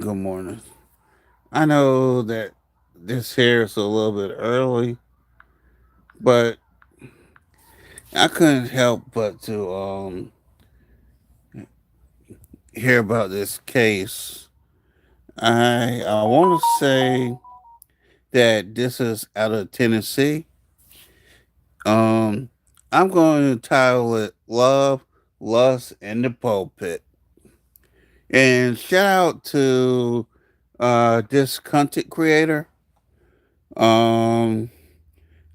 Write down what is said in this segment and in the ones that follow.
Good morning. I know that this here is a little bit early, but I couldn't help but to hear about this case. I want to say that this is out of Tennessee. Um, I'm going to title it "Love, Lust, and the Pulpit." And shout out to this content creator um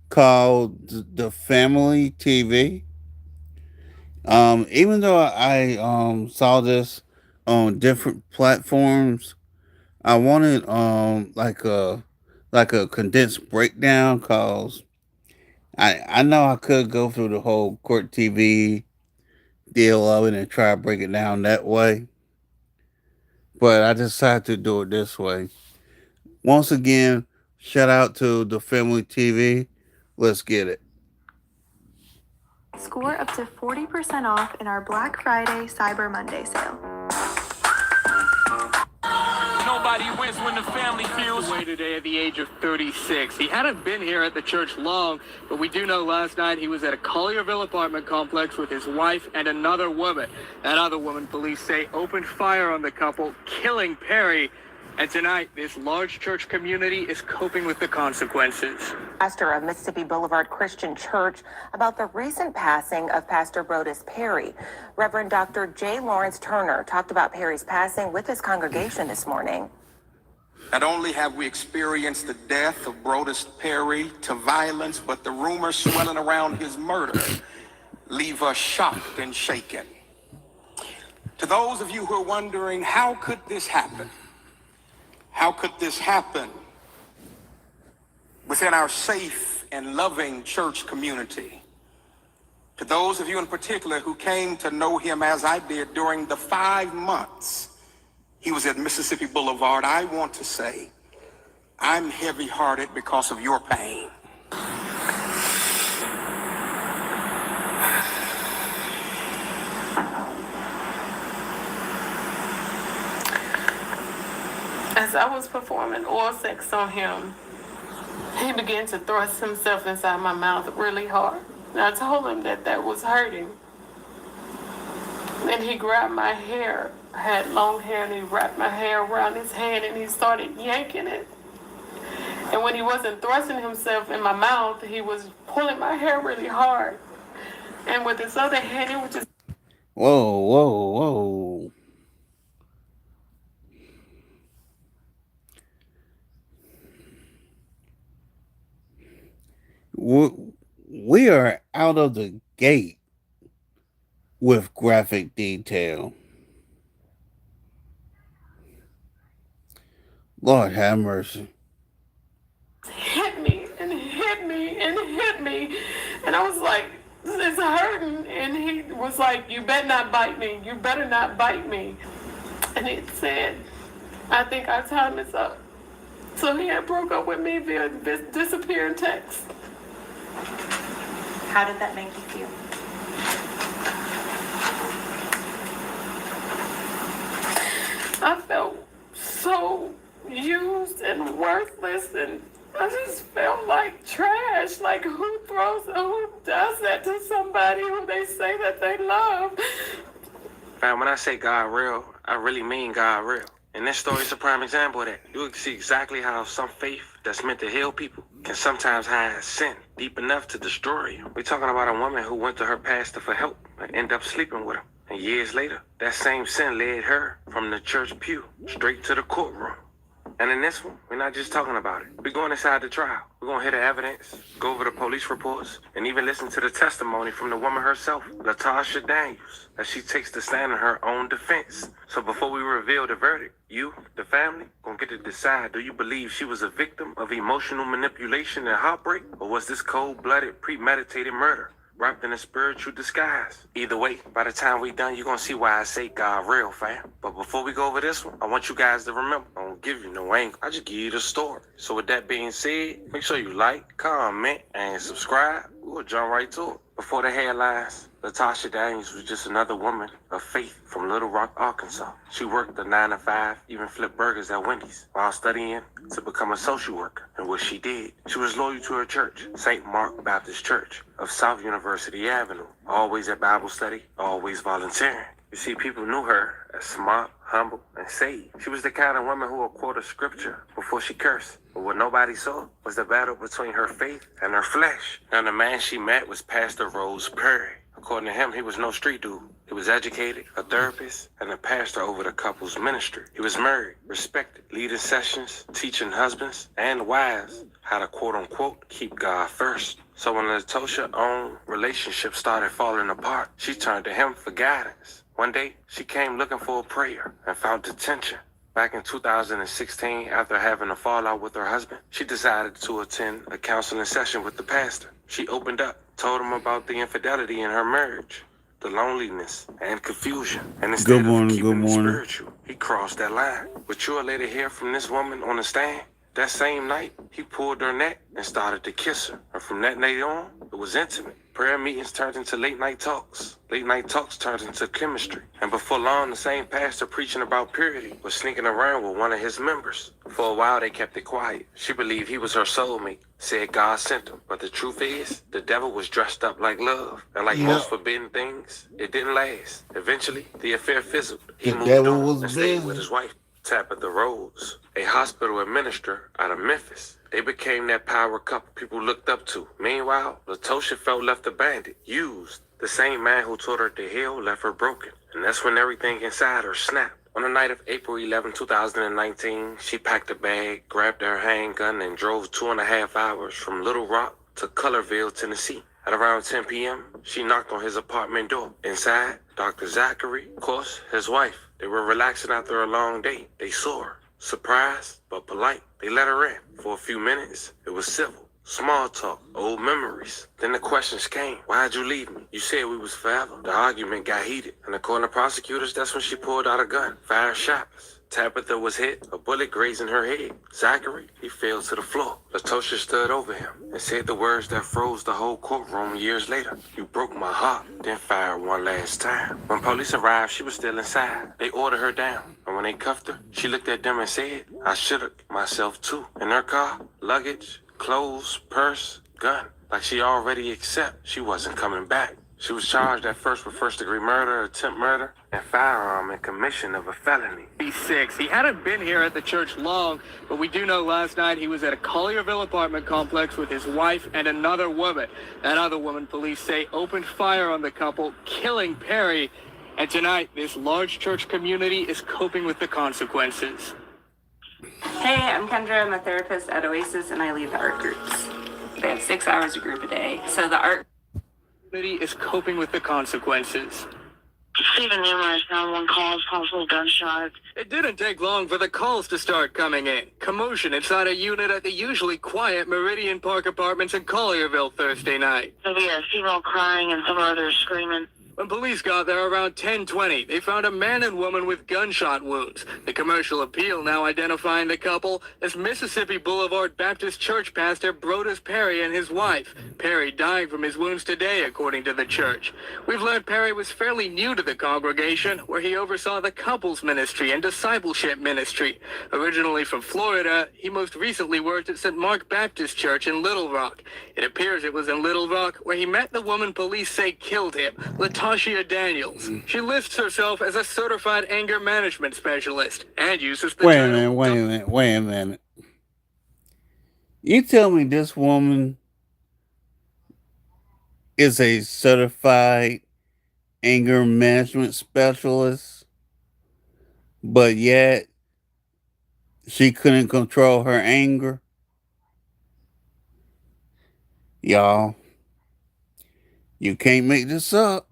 called the Family TV. Even though I saw this on different platforms, I wanted like a condensed breakdown cause I know I could go through the whole court TV deal of it and try to break it down that way, but I decided to do it this way. Once again, shout out to the Family TV. Let's get it. Score up to 40% off in our Black Friday Cyber Monday sale. Nobody wins when the family feels away today at the age of 36. He hadn't been here at the church long, but we do know last night he was at a Collierville apartment complex with his wife and another woman. That other woman, police say, opened fire on the couple, killing Perry. And tonight, this large church community is coping with the consequences. Pastor of Mississippi Boulevard Christian Church about the recent passing of Pastor Brodus Perry. Reverend Dr. J. Lawrence Turner talked about Perry's passing with his congregation this morning. Not only have we experienced the death of Brodus Perry to violence, but the rumors swelling around his murder leave us shocked and shaken. To those of you who are wondering, how could this happen? How could this happen within our safe and loving church community? To those of you in particular who came to know him as I did during the 5 months he was at Mississippi Boulevard, I want to say I'm heavy-hearted because of your pain. As I was performing oral sex on him, he began to thrust himself inside my mouth really hard. And I told him that that was hurting. Then he grabbed my hair. I had long hair, and he wrapped my hair around his hand and he started yanking it. And when he wasn't thrusting himself in my mouth, he was pulling my hair really hard. And with his other hand, he was just... Whoa, whoa, whoa. We are out of the gate with graphic detail. Lord have mercy. hit me and hit me and hit me. And I was like, it's hurting. And he was like, you better not bite me. You better not bite me. And he said, I think our time is up. So he had broke up with me via this disappearing text. How did that make you feel? I felt so used and worthless, and I just felt like trash. Like, who does that to somebody who they say that they love? Man, when I say God real, I really mean God real. And this story is a prime example of that. You will see exactly how some faith that's meant to heal people can sometimes hide sin deep enough to destroy you. We're talking about a woman who went to her pastor for help and ended up sleeping with him. And years later, that same sin led her from the church pew straight to the courtroom. And in this one, we're not just talking about it. We're going inside the trial. We're going to hear the evidence, go over the police reports, and even listen to the testimony from the woman herself, Latasha Daniels, as she takes the stand in her own defense. So before we reveal the verdict, you, the family, gonna get to decide, do you believe she was a victim of emotional manipulation and heartbreak, or was this cold-blooded, premeditated murder wrapped in a spiritual disguise? Either way, by the time we done, you're gonna see why I say God real, fam. But before we go over this one, I want you guys to remember, I don't give you no angle. I just give you the story. So with that being said, make sure you like, comment, and subscribe. We'll jump right to it. Before the headlines, Latasha Daniels was just another woman of faith from Little Rock, Arkansas. She worked a 9 to 5, even flipped burgers at Wendy's, while studying to become a social worker. And what she did, she was loyal to her church, St. Mark Baptist Church of South University Avenue. Always at Bible study, always volunteering. You see, people knew her as smart, humble, and saved. She was the kind of woman who would quote a scripture before she cursed. But what nobody saw was the battle between her faith and her flesh. Now, the man she met was Pastor Rose Perry. According to him, he was no street dude. He was educated, a therapist, and a pastor over the couple's ministry. He was married, respected, leading sessions, teaching husbands and wives how to quote-unquote keep God first. So when Latosha's own relationship started falling apart, she turned to him for guidance. One day, she came looking for a prayer and found attention. Back in 2016, after having a fallout with her husband, she decided to attend a counseling session with the pastor. She opened up, told him about the infidelity in her marriage, the loneliness and confusion. And instead of keeping it spiritual, he crossed that line. But you'll later hear from this woman on the stand. That same night, he pulled her neck and started to kiss her. And from that night on, it was intimate. Prayer meetings turned into late night talks. Late night talks turned into chemistry. And before long, the same pastor preaching about purity was sneaking around with one of his members. For a while, they kept it quiet. She believed he was her soulmate, said God sent him. But the truth is, the devil was dressed up like love. And like most forbidden things, it didn't last. Eventually, the affair fizzled. He moved on and stayed with his wife, Tabitha Rose, a hospital administrator out of Memphis. They became that power couple people looked up to. Meanwhile, Latosha felt left abandoned, used. The same man who taught her to heal left her broken. And that's when everything inside her snapped. On the night of April 11, 2019, she packed a bag, grabbed her handgun, and drove 2.5 hours from Little Rock to Cullerville, Tennessee. At around 10 p.m., she knocked on his apartment door. Inside, Dr. Zachary, of course, his wife. They were relaxing after a long day. They saw her. Surprised, but polite. They let her in. For a few minutes, it was civil. Small talk, old memories. Then the questions came. Why'd you leave me? You said we was forever. The argument got heated. And according to prosecutors, that's when she pulled out a gun. 5 shots. Tabitha was hit, a bullet grazing her head. Zachary, he fell to the floor. Latosha stood over him and said the words that froze the whole courtroom years later. You broke my heart, then fired one last time. When police arrived, she was still inside. They ordered her down. And when they cuffed her, she looked at them and said, I should've myself too. In her car, luggage, clothes, purse, gun. Like she already accepted she wasn't coming back. She was charged at first with first-degree murder, attempt murder, and firearm and commission of a felony. He's 6. He hadn't been here at the church long, but we do know last night he was at a Collierville apartment complex with his wife and another woman. That other woman, police say, opened fire on the couple, killing Perry. And tonight, this large church community is coping with the consequences. Hey, I'm Kendra. I'm a therapist at Oasis, and I lead the art groups. They have 6 hours a group a day. So the art Is coping with the consequences. Receiving numerous 911 calls, possible gunshots. It didn't take long for the calls to start coming in. Commotion inside a unit at the usually quiet Meridian Park Apartments in Collierville Thursday night. There'll be a female crying and some others screaming. When police got there around 10:20, they found a man and woman with gunshot wounds. The Commercial Appeal now identifying the couple as Mississippi Boulevard Baptist Church pastor Brodus Perry and his wife. Perry dying from his wounds today, according to the church. We've learned Perry was fairly new to the congregation, where he oversaw the couples ministry and discipleship ministry. Originally from Florida, he most recently worked at St. Mark Baptist Church in Little Rock. It appears it was in Little Rock where he met the woman police say killed him, Latasha Daniels. She lists herself as a certified anger management specialist and uses the Wait a minute. You tell me this woman is a certified anger management specialist, but yet she couldn't control her anger? Y'all, you can't make this up.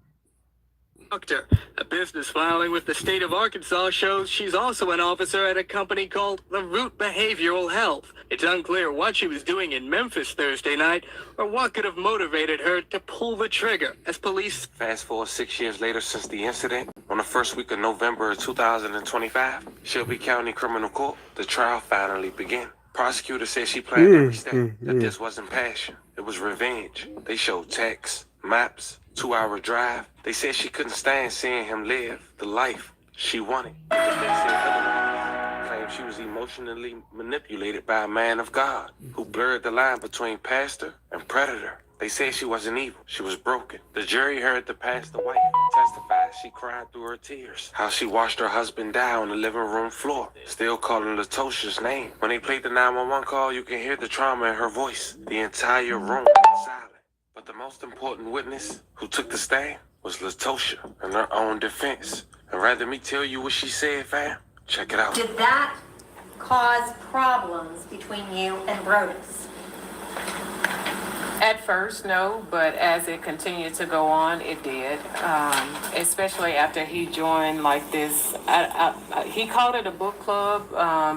Doctor. A business filing with the state of Arkansas shows she's also an officer at a company called The Root Behavioral Health. It's unclear what she was doing in Memphis Thursday night or what could have motivated her to pull the trigger as police. Fast forward 6 years later since the incident, on the first week of November 2025, Shelby County Criminal Court, the trial finally began. Prosecutor said she planned every step, that this wasn't passion, it was revenge. They showed texts, maps, 2-hour drive. They said she couldn't stand seeing him live the life she wanted. But they said otherwise. Claimed she was emotionally manipulated by a man of God who blurred the line between pastor and predator. They said she wasn't evil, she was broken. The jury heard the pastor wife testify. She cried through her tears. How she watched her husband die on the living room floor, still calling Latosha's name. When they played the 911 call, you can hear the trauma in her voice. The entire room was silent. But the most important witness who took the stand was Latosha in her own defense. And rather me tell you what she said, fam, check it out. Did that cause problems between you and Brodus? At first, no, but as it continued to go on, it did. Especially after he joined like this, he called it a book club,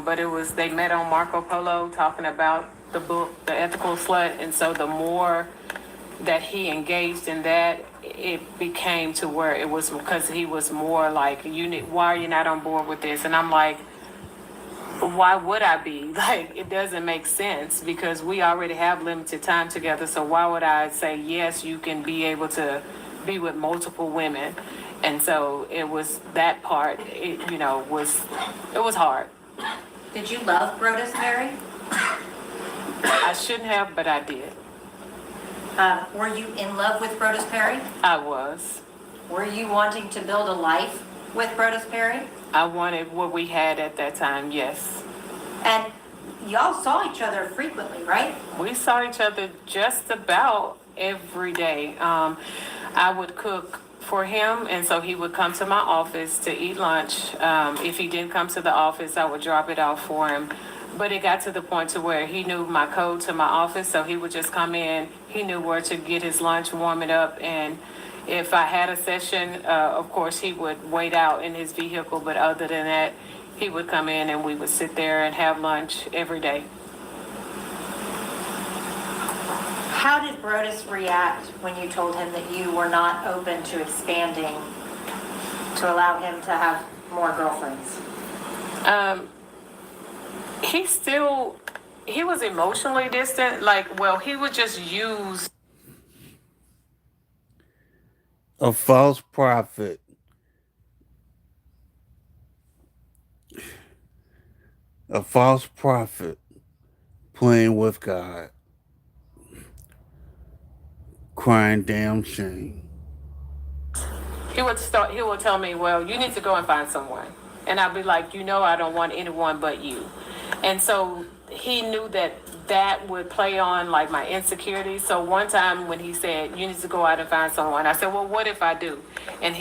but they met on Marco Polo talking about the book, The Ethical Slut, and so the more that he engaged in that, it became to where it was because he was more like, why are you not on board with this? And I'm like, why would I be? Like, it doesn't make sense because we already have limited time together. So why would I say, yes, you can be able to be with multiple women? And so it was that part, it was hard. Did you love Brodus, Mary? I shouldn't have, but I did. Were you in love with Brodus Perry? I was. Were you wanting to build a life with Brodus Perry? I wanted what we had at that time, yes. And y'all saw each other frequently, right? We saw each other just about every day. I would cook for him, and so he would come to my office to eat lunch. If he didn't come to the office, I would drop it off for him. But it got to the point to where he knew my code to my office, so he would just come in. He knew where to get his lunch, warm it up, and if I had a session, of course, he would wait out in his vehicle, but other than that, he would come in and we would sit there and have lunch every day. How did Brodus react when you told him that you were not open to expanding to allow him to have more girlfriends? He was emotionally distant. He would just use a false prophet. A false prophet playing with God. Crying damn shame. He would tell me, well, you need to go and find someone. And I'd be like, I don't want anyone but you. And so he knew that would play on like my insecurities. So one time when he said, you need to go out and find someone, I said, well, what if I do? And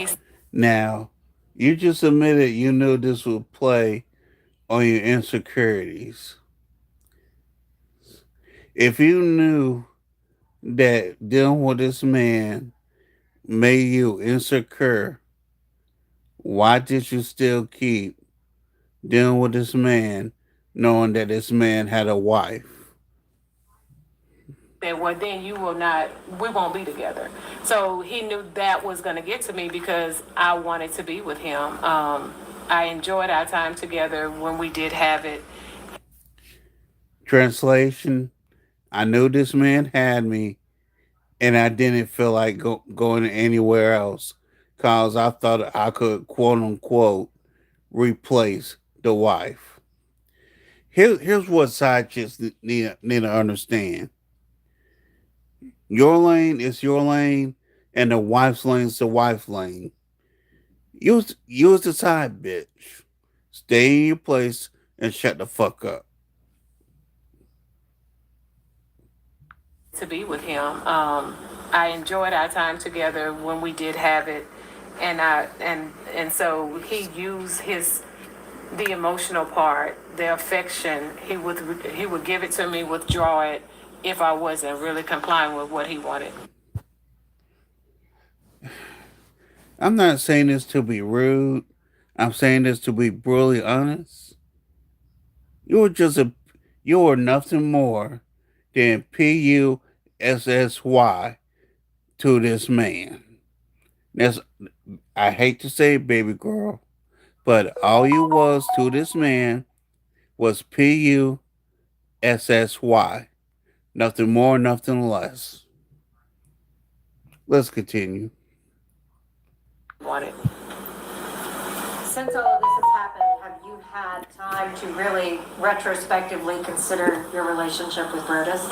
now, you just admitted you knew this would play on your insecurities. If you knew that dealing with this man made you insecure, why did you still keep dealing with this man knowing that this man had a wife? said, well, then we won't be together. So he knew that was going to get to me because I wanted to be with him. I enjoyed our time together when we did have it. Translation, I knew this man had me and I didn't feel like going anywhere else because I thought I could, quote unquote, replace the wife. Here's what side chicks need to understand. Your lane is your lane, and the wife's lane is the wife's lane. Use the side, bitch. Stay in your place and shut the fuck up. To be with him, I enjoyed our time together when we did have it, and so he used the emotional part, the affection. He would give it to me, withdraw it if I wasn't really complying with what he wanted. I'm not saying this to be rude. I'm saying this to be brutally honest. You were nothing more than PUSSY to this man. I hate to say it, baby girl, but all you was to this man was PUSSY. Nothing more, nothing less. let's continue. wanted. Since all of this has happened, have you had time to really retrospectively consider your relationship with Brodus?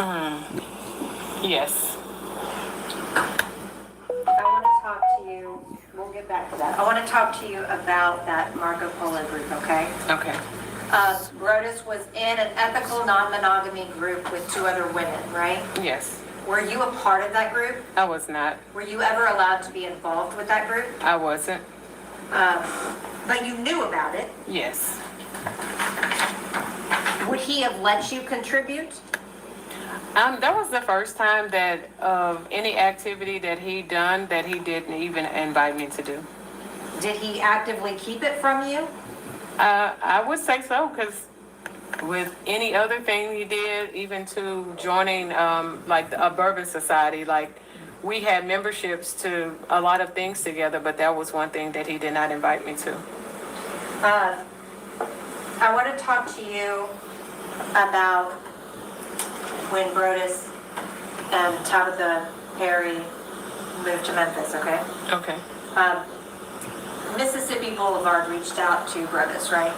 Yes. I want to talk to you, we'll get back to that. I want to talk to you about that Marco Polo group, okay? Okay. Brodus was in an ethical non-monogamy group with 2 other women, right? Yes. Were you a part of that group? I was not. Were you ever allowed to be involved with that group? I wasn't. But you knew about it. Yes. Would he have let you contribute? That was the first time that of any activity that he done that he didn't even invite me to do. Did he actively keep it from you? I would say so, because with any other thing he did, even to joining like a bourbon society, like we had memberships to a lot of things together, but that was one thing that he did not invite me to. I want to talk to you about when Brodus and Tabitha Perry moved to Memphis, okay? Okay. Mississippi Boulevard reached out to Brodus, right?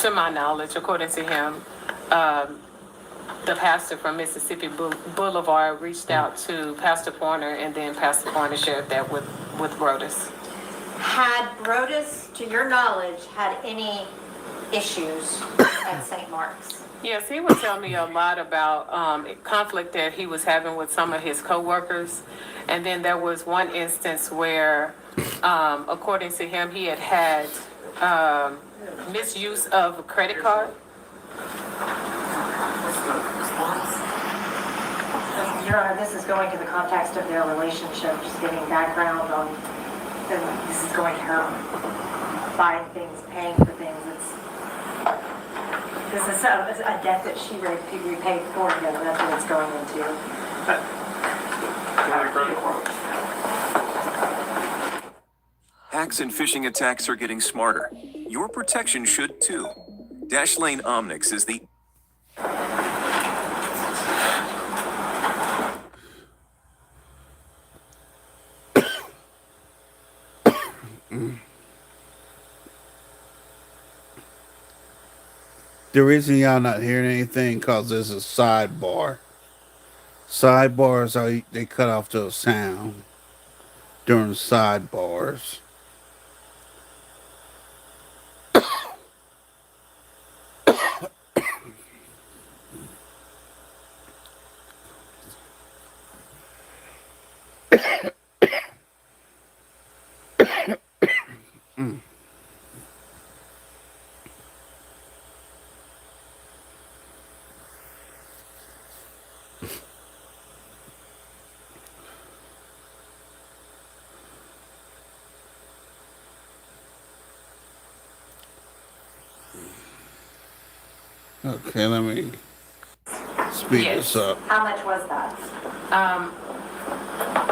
To my knowledge, according to him, the pastor from Mississippi Boulevard reached out to Pastor Pointer, and then Pastor Pointer shared that with Brodus. Had Brodus, to your knowledge, had any issues at St. Mark's? Yes, he would tell me a lot about conflict that he was having with some of his coworkers. And then there was one instance where, according to him, he had misuse of a credit card. Your Honor, this is going to the context of their relationship, just getting background on, and this is going to her buying things, paying for things. This is a debt that she repaid for him. That's what it's going into. Hacks and phishing attacks are getting smarter. Your protection should too. Dashlane Omnix is the The reason y'all not hearing anything because this is sidebar. Sidebars are they cut off the sound during sidebars. Okay, let me speed this up. How much was that?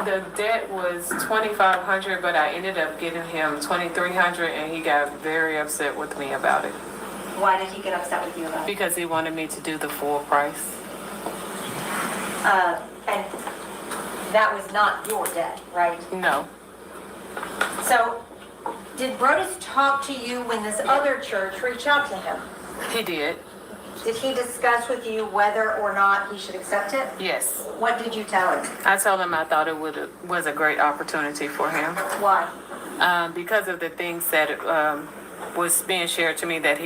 The debt was $2,500, but I ended up getting him $2,300, and he got very upset with me about it Why did he get upset with you about it? because he wanted me to do the full price. And that was not your debt, right? No. So, did Brodus talk to you when this other church reached out to him? He did. Did he discuss with you whether or not he should accept it? Yes. What did you tell him? I told him I thought it was a great opportunity for him. Why? Because of the things that was being shared to me, that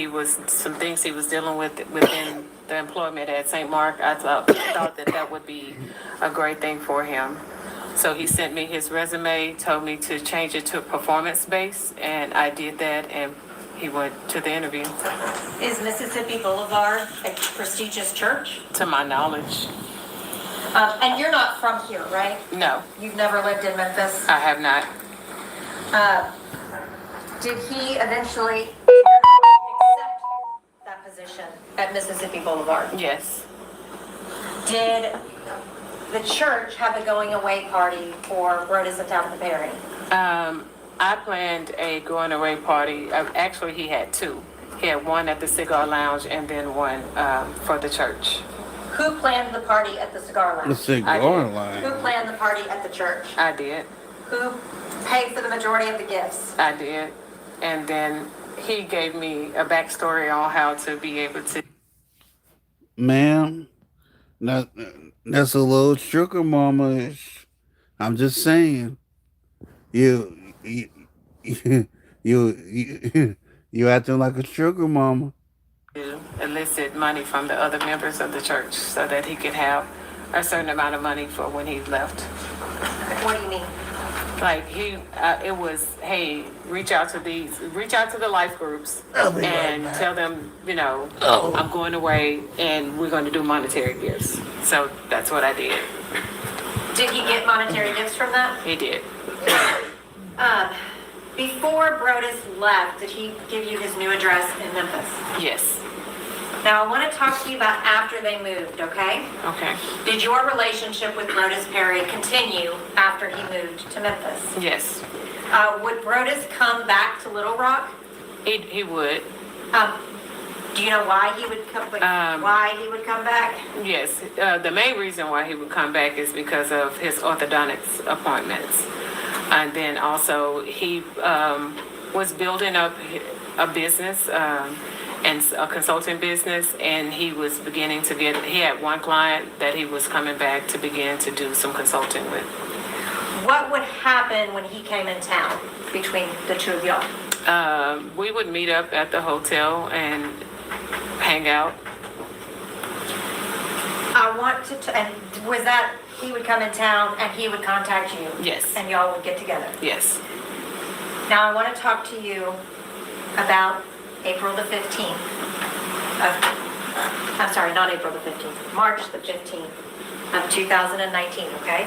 some things he was dealing with within the employment at St. Mark. I thought that would be a great thing for him. So he sent me his resume, told me to change it to performance-based, and I did that, and he went to the interview. Is Mississippi Boulevard a prestigious church? To my knowledge. And you're not from here, right? No, You've never lived in Memphis? I have not. Did he eventually accept that position at Mississippi Boulevard? Yes. Did the church have a going away party for Brodus and Tabitha Perry? I planned a going away party. Actually, he had 2. He had one at the Cigar Lounge and then one for the church. Who planned the party at the cigar The lounge? cigar Who line. planned the party at the church? I did. Who paid for the majority of the gifts? I did. And then he gave me a backstory on how to be able to. Ma'am, that, that's a little sugar mama-ish. I'm just saying. You, you, you acting like a sugar mama. Elicit money from the other members of the church so that he could have a certain amount of money for when he left. What do you mean? Like it was, hey, reach out to the life groups and tell them, I'm going away and we're going to do monetary gifts. So that's what I did. Did he get monetary gifts from that? He did. Before Brodus left, did he give you his new address in Memphis? Yes. Now, I want to talk to you about after they moved, okay? Okay. Did your relationship with Brodus Perry continue after he moved to Memphis? Yes. Would Brodus come back to Little Rock? He would. Do you know why he would come? Why he would come back? Yes. The main reason why he would come back is because of his orthodontics appointments. And then also he was building up a business and a consulting business, and he was beginning to he had one client that he was coming back to begin to do some consulting with. What would happen when he came in town between the two of y'all? We would meet up at the hotel and hang out. I want to, and was that he would come in town and he would contact you? Yes. And y'all would get together? Yes. Now I want to talk to you about April the 15th. I'm sorry, not April the 15th, March the 15th of 2019, okay?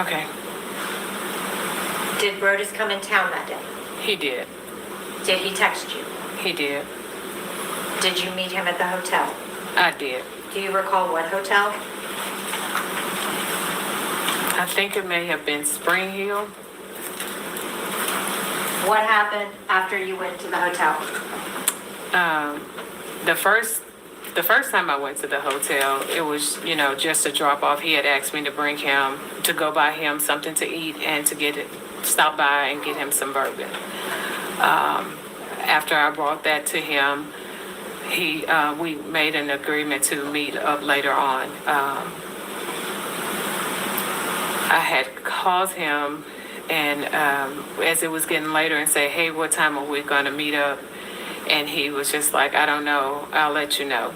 Okay. Did Brodus come in town that day? He did. Did he text you? He did. Did you meet him at the hotel? I did. Do you recall what hotel? I think it may have been Spring Hill. What happened after you went to the hotel? The first time I went to the hotel, it was, just a drop off. He had asked me to bring him, to go buy him something to eat and to stop by and get him some bourbon. After I brought that to him, we made an agreement to meet up later on. I had called him and as it was getting later and say, hey, what time are we going to meet up? And he was just like, I don't know. I'll let you know.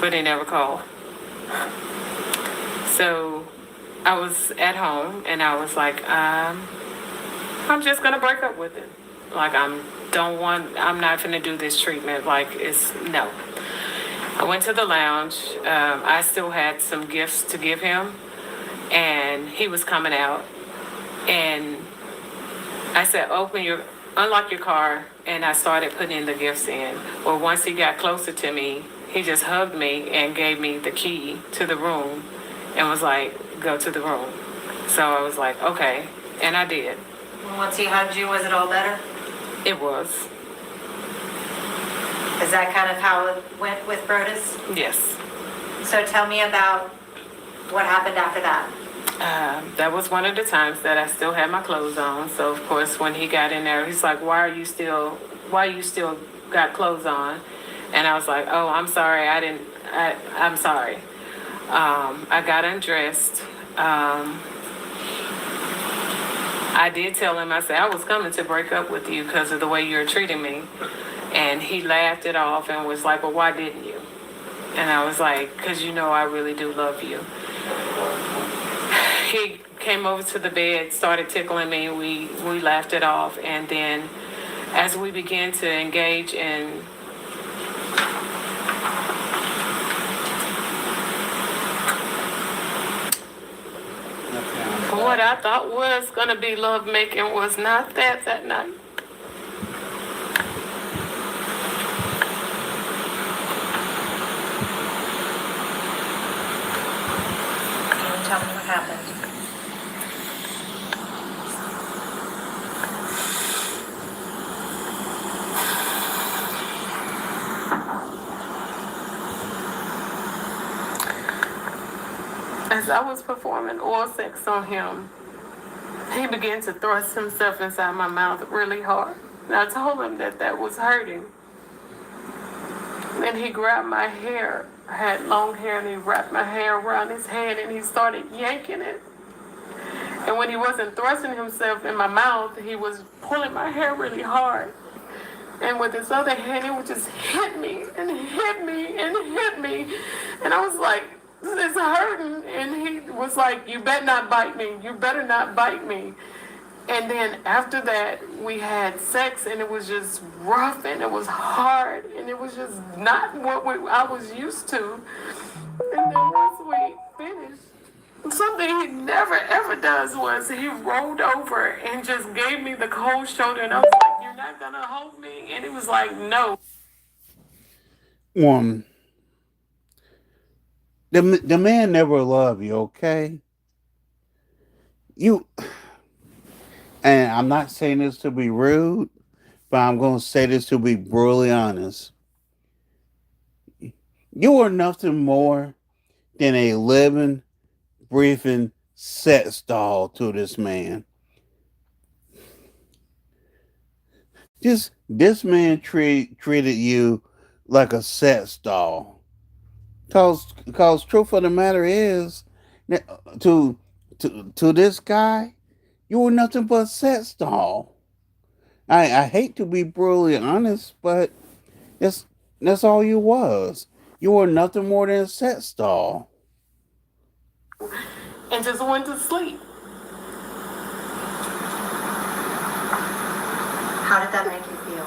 But he never called. So I was at home and I was like, I'm just going to break up with him. Like, I'm not going to do this treatment. Like, no. I went to the lounge. I still had some gifts to give him, and he was coming out. And I said, unlock your car, and I started putting the gifts in. Well, once he got closer to me, he just hugged me and gave me the key to the room and was like, go to the room. So I was like, okay, and I did. Once he hugged you, was it all better? It was. Is that kind of how it went with Brodus? Yes. So tell me about what happened after that. That was one of the times that I still had my clothes on. So of course, when he got in there, he's like, why you still got clothes on? And I was like, oh, I'm sorry. I'm sorry. I got undressed. I did tell him, I said, I was coming to break up with you because of the way you're treating me. And he laughed it off and was like, well, why didn't you? And I was like, because I really do love you. He came over to the bed, started tickling me. We laughed it off. And then as we began to engage in what I thought was going to be love making was not that night. Can you tell me what happened? as I was performing oral sex on him, he began to thrust himself inside my mouth really hard. And I told him that that was hurting. Then he grabbed my hair. I had long hair, and he wrapped my hair around his head and he started yanking it. And when he wasn't thrusting himself in my mouth, he was pulling my hair really hard. And with his other hand, he would just hit me and hit me and hit me. And I was like, this is hurting. And he was like, you better not bite me. You better not bite me. And then after that, we had sex, and it was just rough, and it was hard, and it was just not what I was used to. And then once we finished, something he never ever does was he rolled over and just gave me the cold shoulder, and I was like, you're not gonna hold me? And he was like, no. Woman, the man never loved you, okay? You, and I'm not saying this to be rude, but I'm going to say this to be brutally honest. You are nothing more than a living, breathing sex doll to this man. This man treated you like a sex doll. Cause truth of the matter is, to to this guy, you were nothing but a sex doll. I hate to be brutally honest, but that's that's all you was. You were nothing more than a sex doll. And just went to sleep. How did that make you feel?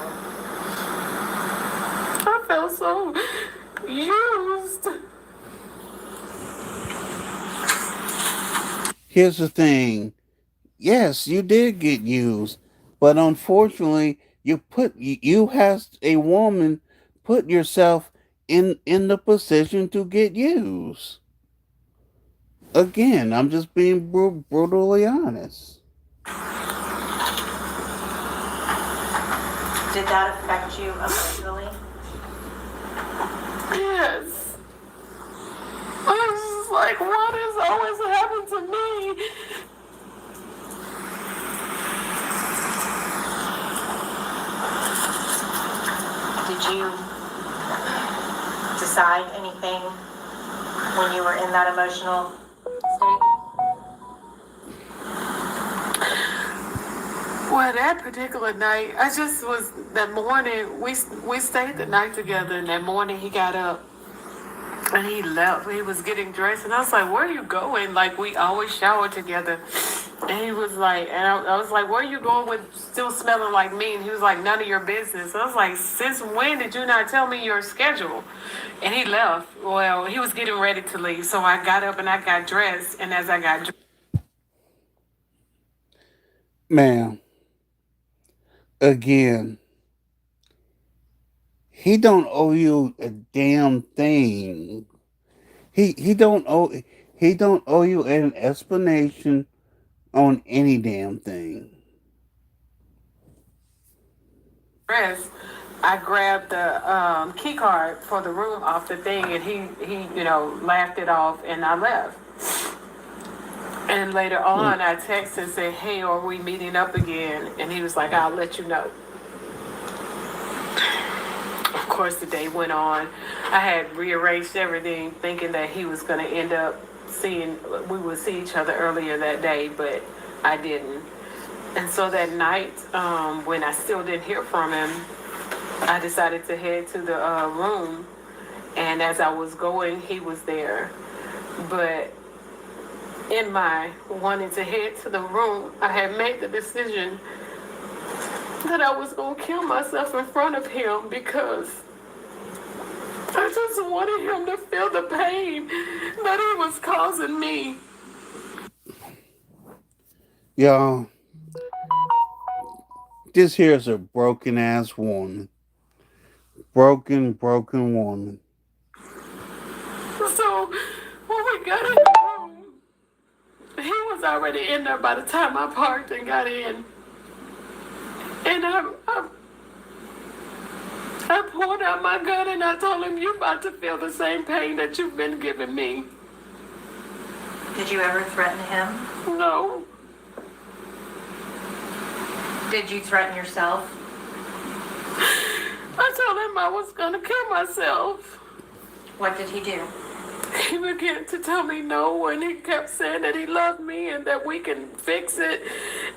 I felt so used. Here's the thing. Yes, you did get used, but unfortunately, you as a woman put yourself in the position to get used. Again, I'm just being brutally honest. Did that affect you emotionally? Yes. I was just like, why does always happen to me? Did you decide anything when you were in that emotional state? Well, that particular night, I just was, that morning, we stayed the night together, and that morning he got up and he left. He was getting dressed, and I was like, where are you going? Like, we always shower together. And he was like, and I was like, where are you going with still smelling like me? And he was like, none of your business. I was like, since when did you not tell me your schedule? And he left. Well, he was getting ready to leave. So I got up and I got dressed. And as I got dressed, Ma'am, again, he don't owe you a damn thing. He don't owe you an explanation on any damn thing. I grabbed the key card for the room off the thing, and he laughed it off, and I left. And later on, I texted and said, hey, are we meeting up again? And he was like, I'll let you know. Of course, the day went on. I had rearranged everything, thinking that he was going to end up we would see each other earlier that day, but I didn't. And so that night, when I still didn't hear from him, I decided to head to the room. And as I was going, he was there. But in my wanting to head to the room, I had made the decision that I was going to kill myself in front of him, because I just wanted him to feel the pain that he was causing me. Y'all, this here's a broken ass woman. Broken woman. So when we got in the room, he was already in there by the time I parked and got in. And I pulled out my gun and I told him, you're about to feel the same pain that you've been giving me. Did you ever threaten him? No. Did you threaten yourself? I told him I was gonna kill myself. What did he do? He began to tell me no, and he kept saying that he loved me and that we can fix it.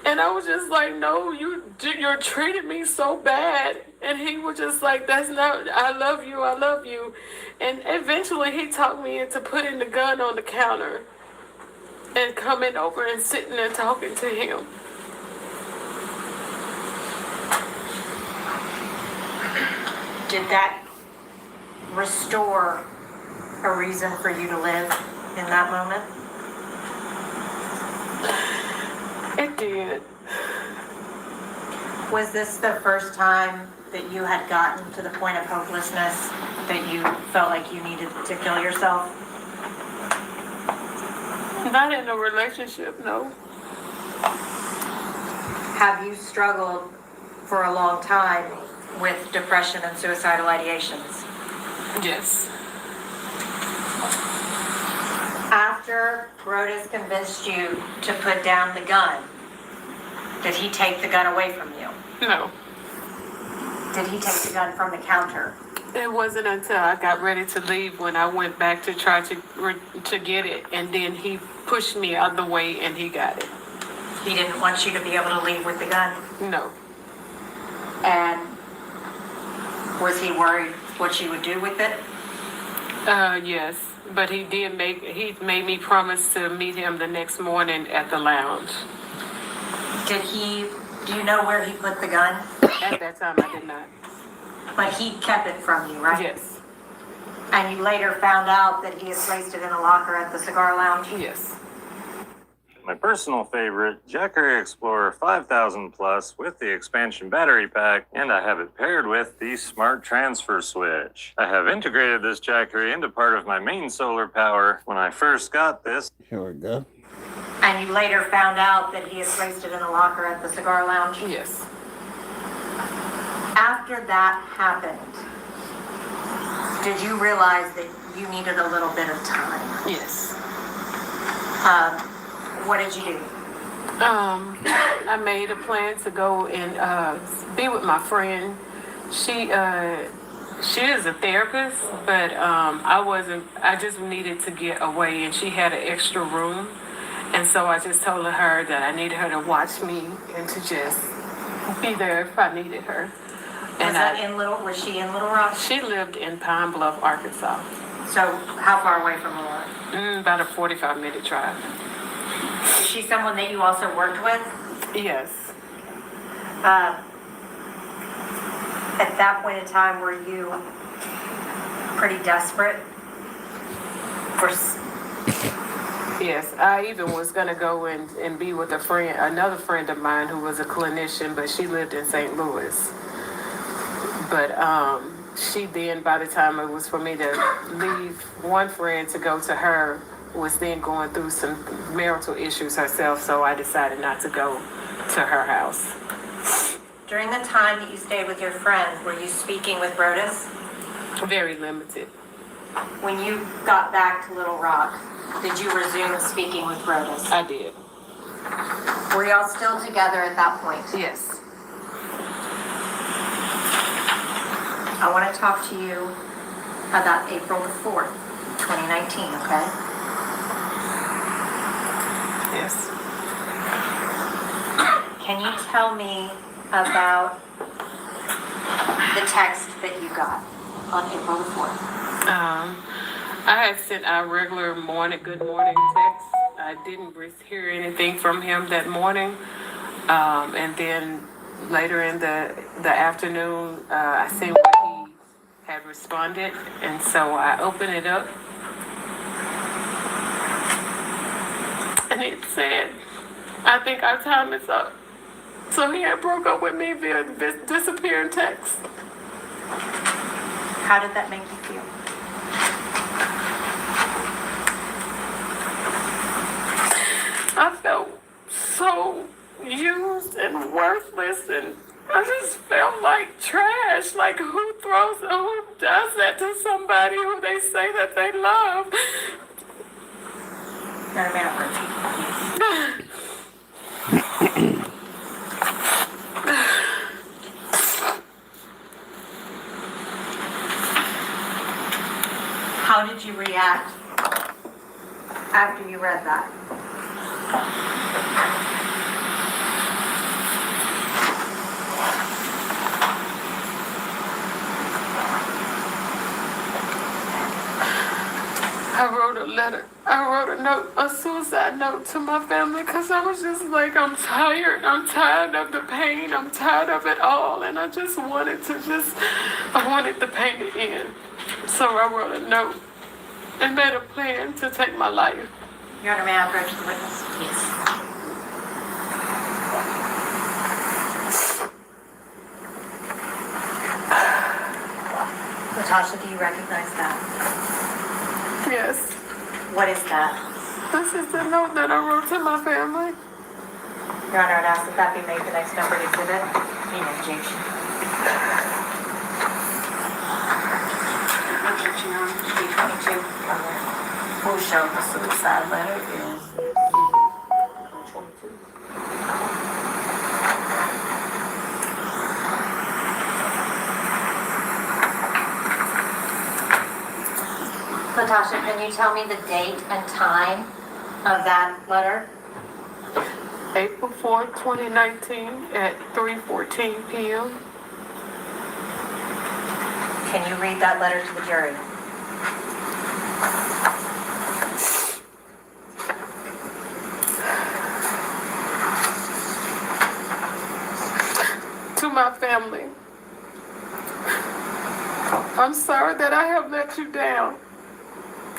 And I was just like, no, you're treating me so bad. And he was just like, that's not, I love you, I love you. And eventually he talked me into putting the gun on the counter and coming over and sitting there talking to him. Did that restore a reason for you to live in that moment? It did. Was this the first time that you had gotten to the point of hopelessness that you felt like you needed to kill yourself? Not in a relationship, no. Have you struggled for a long time with depression and suicidal ideations? Yes. After Brodus convinced you to put down the gun, did he take the gun away from you? No. Did he take the gun from the counter? It wasn't until I got ready to leave when I went back to try to get it, and then he pushed me out the way and he got it. He didn't want you to be able to leave with the gun? No. And was he worried what you would do with it? Yes, but he made me promise to meet him the next morning at the lounge. Do you know where he put the gun? At that time, I did not. But he kept it from you, right? Yes. And you later found out that he had placed it in a locker at the cigar lounge? Yes. My personal favorite, Jackery Explorer 5000 Plus with the expansion battery pack, and I have it paired with the smart transfer switch. I have integrated this Jackery into part of my main solar power. When I first got this, Here we go. And you later found out that he had placed it in a locker at the cigar lounge? Yes. After that happened, did you realize that you needed a little bit of time? Yes. What did you do? I made a plan to go and be with my friend. She is a therapist, but I just needed to get away, and she had an extra room. And so I just told her that I needed her to watch me and to just be there if I needed her. Was she in Little Rock? She lived in Pine Bluff, Arkansas. So how far away from Little Rock? About a 45-minute drive. Is she someone that you also worked with? Yes. At that point in time, were you pretty desperate? Yes, I even was going to go and be with another friend of mine who was a clinician, but she lived in St. Louis. But she then, by the time it was for me to leave one friend to go to her, was then going through some marital issues herself, so I decided not to go to her house. During the time that you stayed with your friend, were you speaking with Brodus? Very limited. When you got back to Little Rock, did you resume speaking with Brodus? I did. Were y'all still together at that point? Yes. I want to talk to you about April the 4th, 2019, okay? Yes. Can you tell me about the text that you got on April the 4th? I had sent a regular good morning text. I didn't hear anything from him that morning. And then later in the afternoon, I seen what he had responded. And so I opened it up. And it said, I think our time is up. So he had broke up with me via disappearing text. How did that make you feel? I felt so used and worthless, and I just felt like trash. Like, who does that to somebody who they say that they love? Madam Mayor, please. How did you react after you read that? I wrote a letter. I wrote a note, a suicide note to my family because I was just like, I'm tired. I'm tired of the pain. I'm tired of it all. And I just wanted I wanted the pain to end. So I wrote a note and made a plan to take my life. Your Honor, may I approach the witness? Yes. Natasha, do you recognize that? Yes. What is that? This is the note that I wrote to my family. Your Honor, I'd ask that that be made the next numbered exhibit. Any objection? Objection, Your Honor. 322. We'll show the suicide letter is 22. Natasha, can you tell me the date and time of that letter? April 4th, 2019 at 3:14 p.m. Can you read that letter to the jury? To my family, I'm sorry that I have let you down.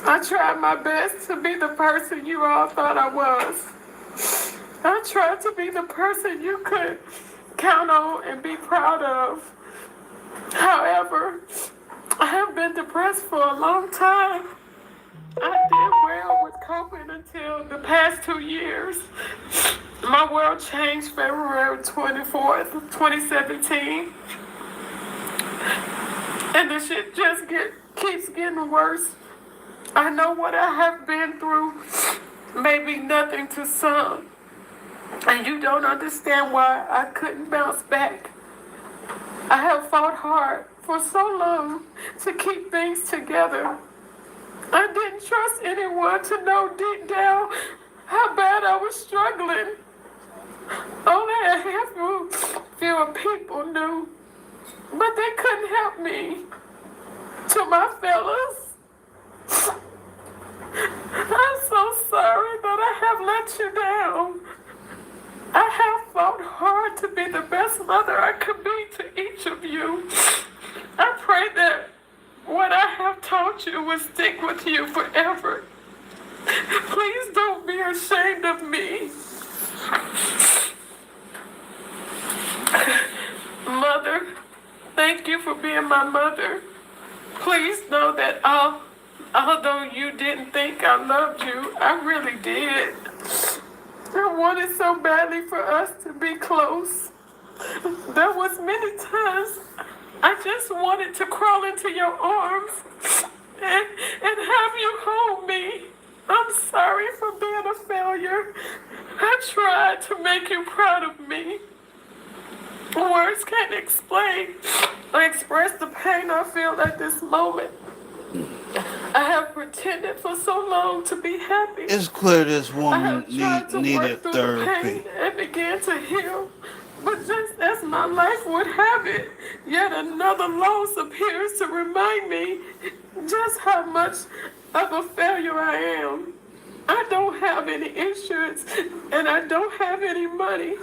I tried my best to be the person you all thought I was. I tried to be the person you could count on and be proud of. However, I have been depressed for a long time. I did well with coping until the past 2 years. My world changed February 24th, 2017. And the shit just keeps getting worse. I know what I have been through may be nothing to some. And you don't understand why I couldn't bounce back. I have fought hard for so long to keep things together. I didn't trust anyone to know deep down how bad I was struggling. Only a few of people knew, but they couldn't help me. To my fellas, I'm so sorry that I have let you down. I have fought hard to be the best mother I could be to each of you. I pray that what I have taught you will stick with you forever. Please don't be ashamed of me. Mother, thank you for being my mother. Please know that although you didn't think I loved you, I really did. I wanted so badly for us to be close. There was many times I just wanted to crawl into your arms and have you hold me. I'm sorry for being a failure. I tried to make you proud of me. Words can't explain or express the pain I feel at this moment. I have pretended for so long to be happy. It's clear this I woman have tried to needed work through therapy. the pain and began to heal. But just as my life would have it, yet another loss appears to remind me just how much of a failure I am. I don't have any insurance and I don't have any money.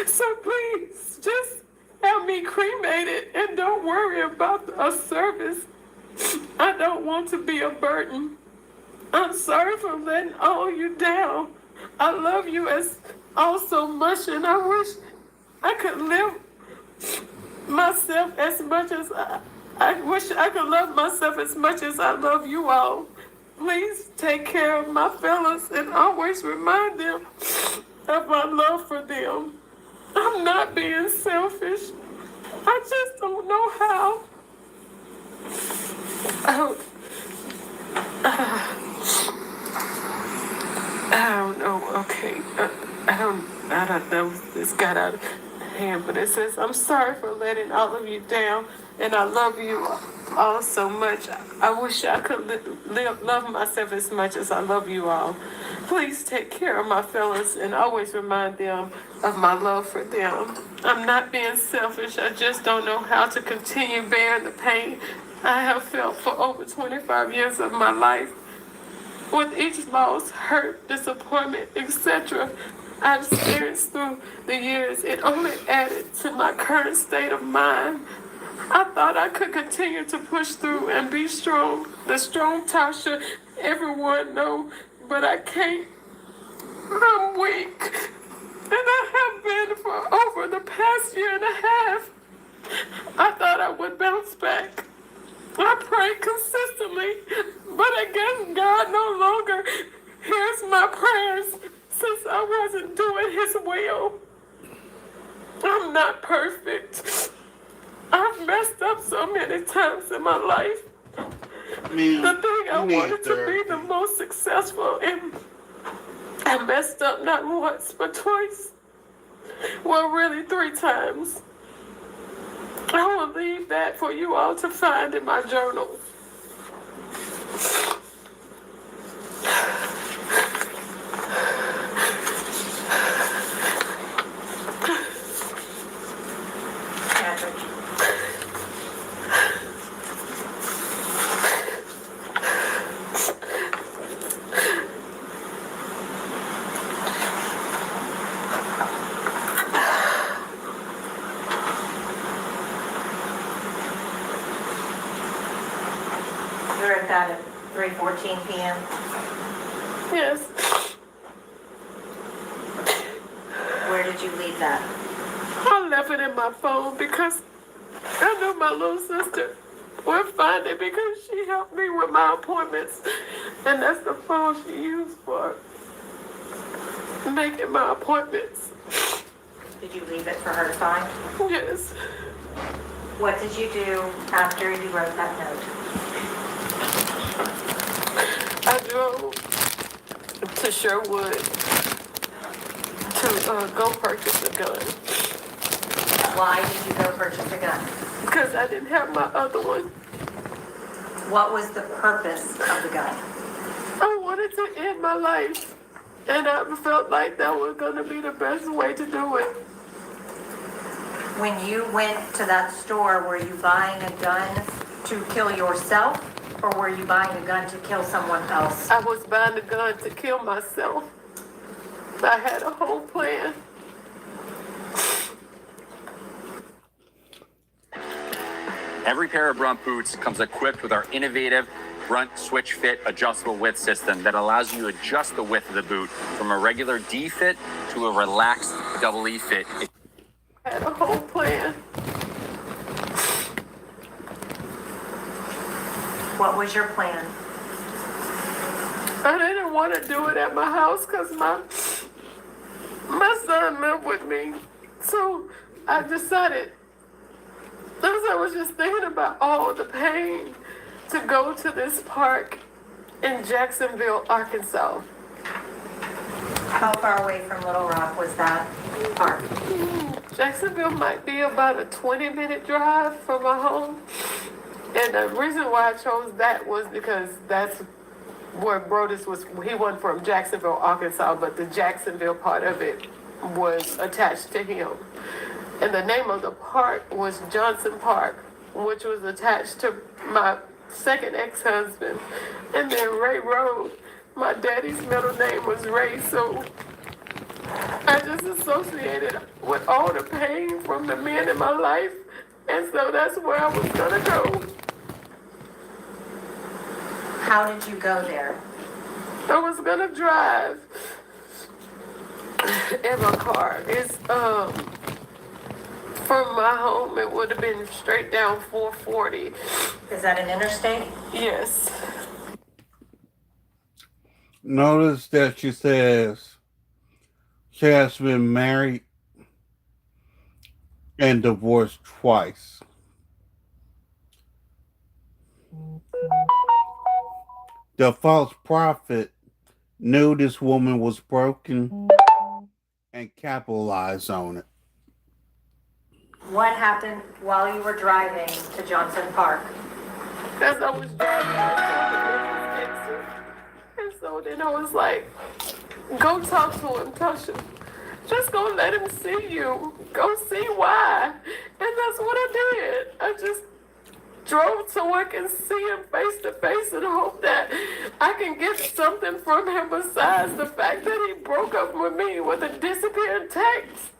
So please, just have me cremated and don't worry about a service. I don't want to be a burden. I'm sorry for letting all you down. I love you all so much, and I wish I could live myself as much as I wish I could love myself as much as I love you all. Please take care of my fellas and always remind them of my love for them. I'm not being selfish. I just don't know how. this got out of hand, but it says, I'm sorry for letting all of you down, and I love you all so much. I wish I could love myself as much as I love you all. Please take care of my fellas and always remind them of my love for them. I'm not being selfish. I just don't know how to continue bearing the pain I have felt for over 25 years of my life. With each loss, hurt, disappointment, etc., I've experienced through the years, it only added to my current state of mind. I thought I could continue to push through and be strong, the strong Tasha everyone know, but I can't. I'm weak, and I have been for over the past year and a half. I thought I would bounce back. I prayed consistently, but I guess God no longer hears my prayers since I wasn't doing His will. I'm not perfect. I've messed up so many times in my life. The thing I wanted to be the most successful in, I messed up not once but twice. Well, really 3 times. I will leave that for you all to find in my journal. You were at that at 3:14 p.m.? Yes. Where did you leave that? I left it in my phone because I knew my little sister would find it because she helped me with my appointments. And that's the phone she used for making my appointments. Did you leave it for her to find? Yes. What did you do after you wrote that note? I drove to Sherwood to go purchase a gun. Why did you go purchase a gun? Because I didn't have my other one. What was the purpose of the gun? I wanted to end my life. And I felt like that was going to be the best way to do it. When you went to that store, were you buying a gun to kill yourself, or were you buying a gun to kill someone else? I was buying a gun to kill myself. I had a whole plan. Every pair of Brunt boots comes equipped with our innovative Brunt Switch Fit adjustable width system that allows you to adjust the width of the boot from a regular D fit to a relaxed double E fit. I had a whole plan. What was your plan? I didn't want to do it at my house because my son lived with me. So I decided, as I was just thinking about all the pain, to go to this park in Jacksonville, Arkansas. How far away from Little Rock was that park? Jacksonville might be about a 20-minute drive from my home. And the reason why I chose that was because that's where Brodus was. He wasn't from Jacksonville, Arkansas, but the Jacksonville part of it was attached to him. And the name of the park was Johnson Park, which was attached to my second ex-husband. And then Ray Road, my daddy's middle name was Ray, so I just associated with all the pain from the men in my life, and so that's where I was gonna go. How did you go there? I was gonna drive in my car. It's from my home, it would have been straight down 440. Is that an interstate? Yes. Notice that she says she has been married and divorced twice. The false prophet knew this woman was broken and capitalize on it. What happened while you were driving to Johnson Park? As I was driving, I saw the exit. And so then I was like, go talk to him, Tasha. Just go let him see you. Go see why. And that's what I did. I just drove so I can see him face to face and hope that I can get something from him besides the fact that he broke up with me with a disappearing text.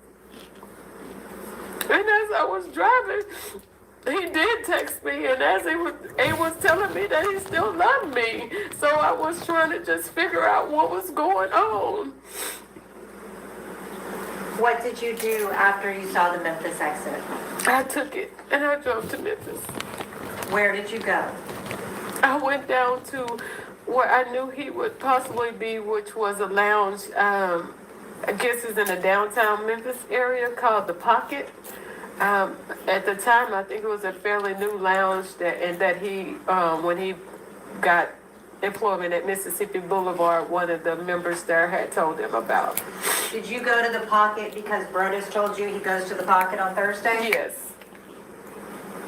And as I was driving, he did text me, and as he was telling me that he still loved me. So I was trying to just figure out what was going on. What did you do after you saw the Memphis exit? I took it, and I drove to Memphis. Where did you go? I went down to where I knew he would possibly be, which was a lounge, I guess it's in the downtown Memphis area called The Pocket. At the time, I think it was a fairly new lounge that he, when he got employment at Mississippi Boulevard, one of the members there had told him about. Did you go to The Pocket because Brodus told you he goes to The Pocket on Thursday? Yes.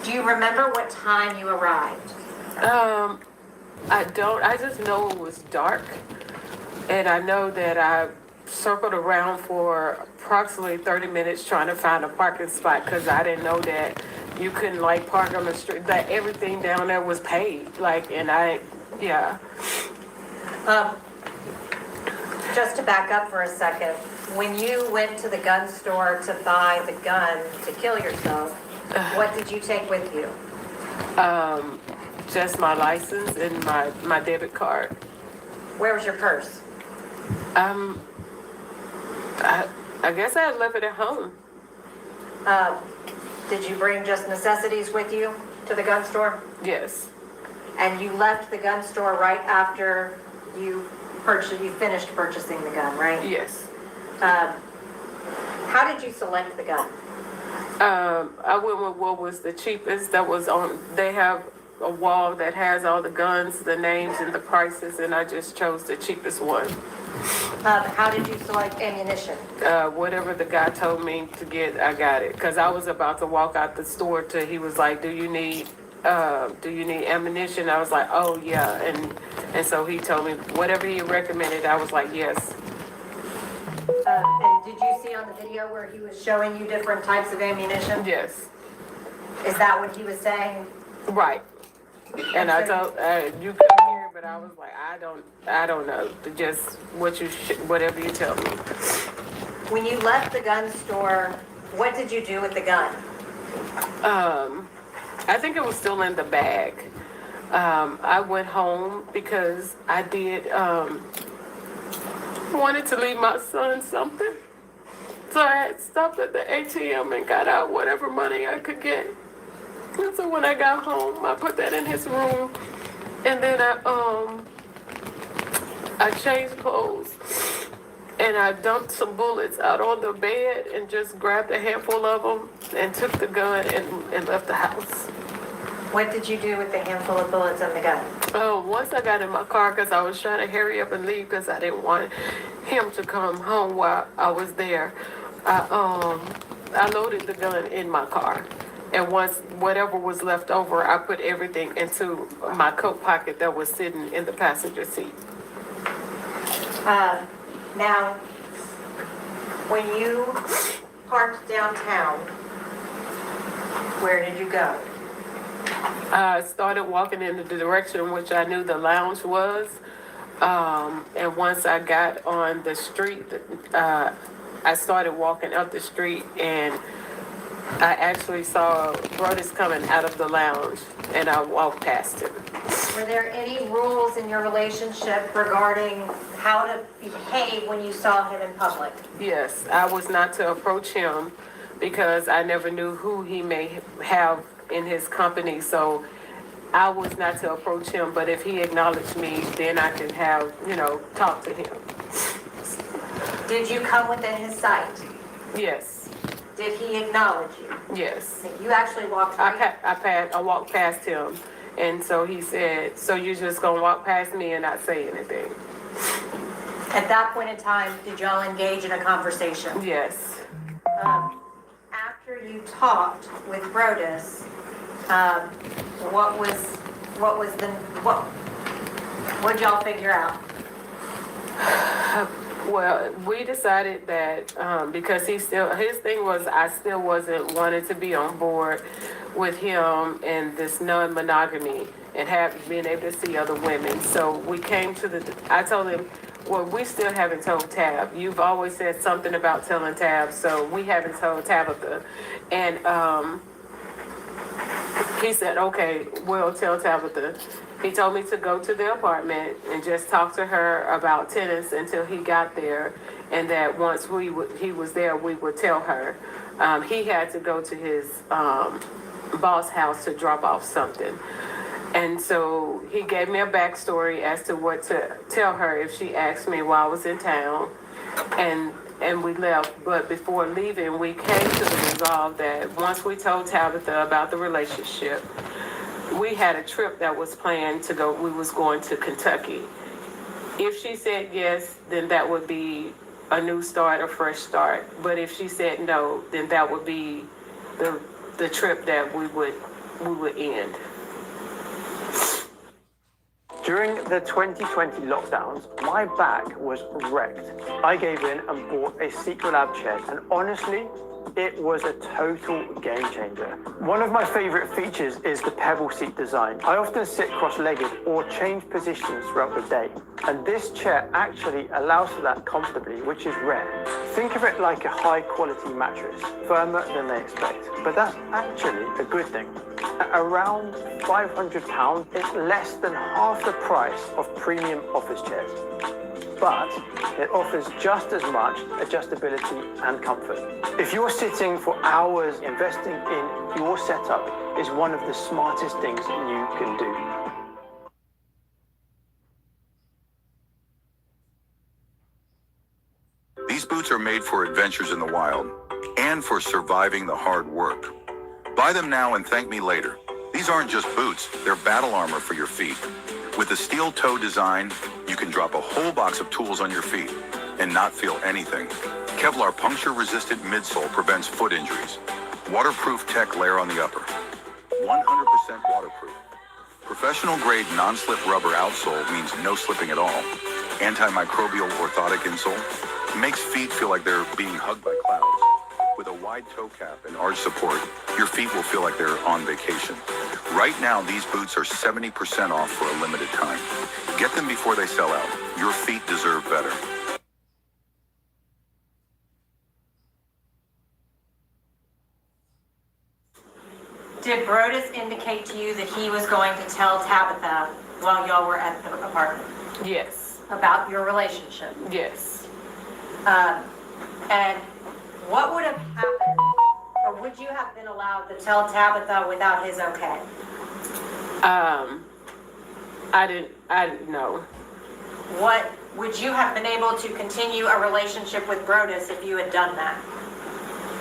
Do you remember what time you arrived? I don't. I just know it was dark, and I know that I circled around for approximately 30 minutes trying to find a parking spot because I didn't know that you couldn't like park on the street. That everything down there was paved. Yeah. Just to back up for a second, when you went to the gun store to buy the gun to kill yourself, what did you take with you? Just my license and my debit card. Where was your purse? I guess I had left it at home. Did you bring just necessities with you to the gun store? Yes. And you left the gun store right after you finished purchasing the gun, right? Yes. How did you select the gun? I went with what was the cheapest that was on. They have a wall that has all the guns, the names, and the prices, and I just chose the cheapest one. How did you select ammunition? Whatever the guy told me to get, I got it. Cause I was about to walk out the store he was like, do you need ammunition? I was like, oh yeah. And so he told me whatever he recommended, I was like, yes. And did you see on the video where he was showing you different types of ammunition? Yes. Is that what he was saying? Right. And I told, you couldn't hear, but I was like, I don't know. Just whatever you tell me. When you left the gun store, what did you do with the gun? I think it was still in the bag. I went home because I did, wanted to leave my son something. So I had stopped at the ATM and got out whatever money I could get. And so when I got home, I put that in his room. And then I changed clothes. And I dumped some bullets out on the bed and just grabbed a handful of them and took the gun and left the house. What did you do with the handful of bullets and the gun? Once I got in my car, because I was trying to hurry up and leave because I didn't want him to come home while I was there, I loaded the gun in my car. And once whatever was left over, I put everything into my coat pocket that was sitting in the passenger seat. Now, when you parked downtown, where did you go? I started walking in the direction which I knew the lounge was. And once I got on the street, I started walking up the street and I actually saw Brodus coming out of the lounge and I walked past him. Were there any rules in your relationship regarding how to behave when you saw him in public? Yes, I was not to approach him because I never knew who he may have in his company. So I was not to approach him, but if he acknowledged me, then I can have, talk to him. Did you come within his sight? Yes. Did he acknowledge you? Yes. You actually walked right? I walked past him, and so he said, so you're just going to walk past me and not say anything? At that point in time, did y'all engage in a conversation? Yes. After you talked with Brodus, what'd y'all figure out? Well, we decided that because his thing was I still wasn't wanting to be on board with him and this non-monogamy and being able to see other women. So we came to I told him, well, we still haven't told Tab. You've always said something about telling Tab, so we haven't told Tabitha. And he said, okay, we'll tell Tabitha. He told me to go to the apartment and just talk to her about tennis until he got there, and that once he was there, we would tell her. He had to go to his boss house to drop off something. And so he gave me a backstory as to what to tell her if she asked me while I was in town. And we left. But before leaving, we came to the resolve that once we told Tabitha about the relationship, we had a trip that was planned to go. We was going to Kentucky. If she said yes, then that would be a new start, a fresh start. But if she said no, then that would be the trip that we would end. During the 2020 lockdowns, my back was wrecked. I gave in and bought a Secret chair, and honestly, it was a total game changer. One of my favorite features is the pebble seat design. I often sit cross-legged or change positions throughout the day, and this chair actually allows for that comfortably, which is rare. Think of it like a high-quality mattress, firmer than they expect, but that's actually a good thing. At around £500, it's less than half the price of premium office chairs. But it offers just as much adjustability and comfort. If you're sitting for hours, investing in your setup is one of the smartest things you can do. These boots are made for adventures in the wild and for surviving the hard work. Buy them now and thank me later. These aren't just boots, they're battle armor for your feet. With the steel toe design, you can drop a whole box of tools on your feet and not feel anything. Kevlar puncture-resistant midsole prevents foot injuries. Waterproof tech layer on the upper. 100% waterproof. Professional-grade non-slip rubber outsole means no slipping at all. Antimicrobial orthotic insole makes feet feel like they're being hugged by clouds. With a wide toe cap and arch support, your feet will feel like they're on vacation. Right now, these boots are 70% off for a limited time. Get them before they sell out. Your feet deserve better. Did Brodus indicate to you that he was going to tell Tabitha while y'all were at the apartment? Yes. About your relationship? Yes. And what would have happened, or would you have been allowed to tell Tabitha without his okay? I didn't know. What, would you have been able to continue a relationship with Brodus if you had done that?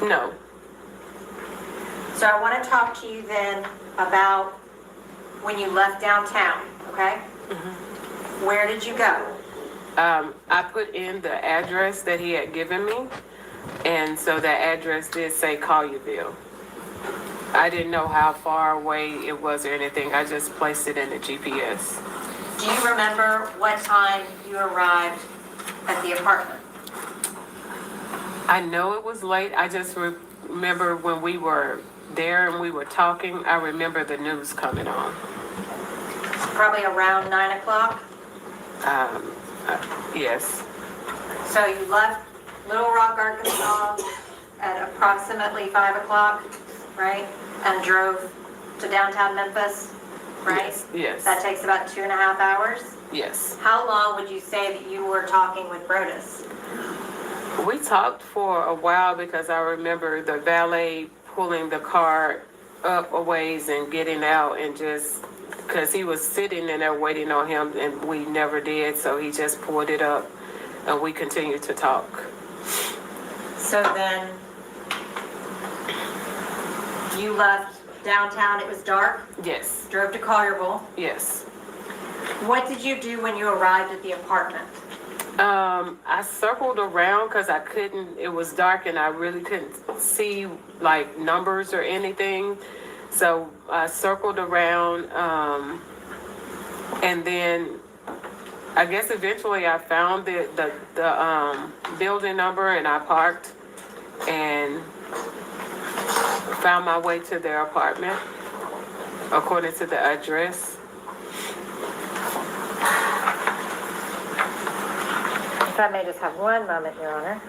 No. So I want to talk to you then about when you left downtown, okay? Mm-hmm. Where did you go? I put in the address that he had given me, and so that address did say Collierville. I didn't know how far away it was or anything. I just placed it in the GPS. Do you remember what time you arrived at the apartment? I know it was late. I just remember when we were there and we were talking, I remember the news coming on. Probably around 9 o'clock? Yes. So you left Little Rock, Arkansas at approximately 5 o'clock, right? And drove to downtown Memphis, right? Yes. That takes about 2.5 hours? Yes. How long would you say that you were talking with Brodus? We talked for a while because I remember the valet pulling the car up a ways and getting out, and just because he was sitting in there waiting on him and we never did, so he just pulled it up and we continued to talk. So then you left downtown, it was dark? Yes. Drove to Collierville? Yes. What did you do when you arrived at the apartment? I circled around because I couldn't, it was dark and I really couldn't see like numbers or anything. So I circled around, and then I guess eventually I found the building number and I parked and found my way to their apartment according to the address. If I may just have one moment, Your Honor.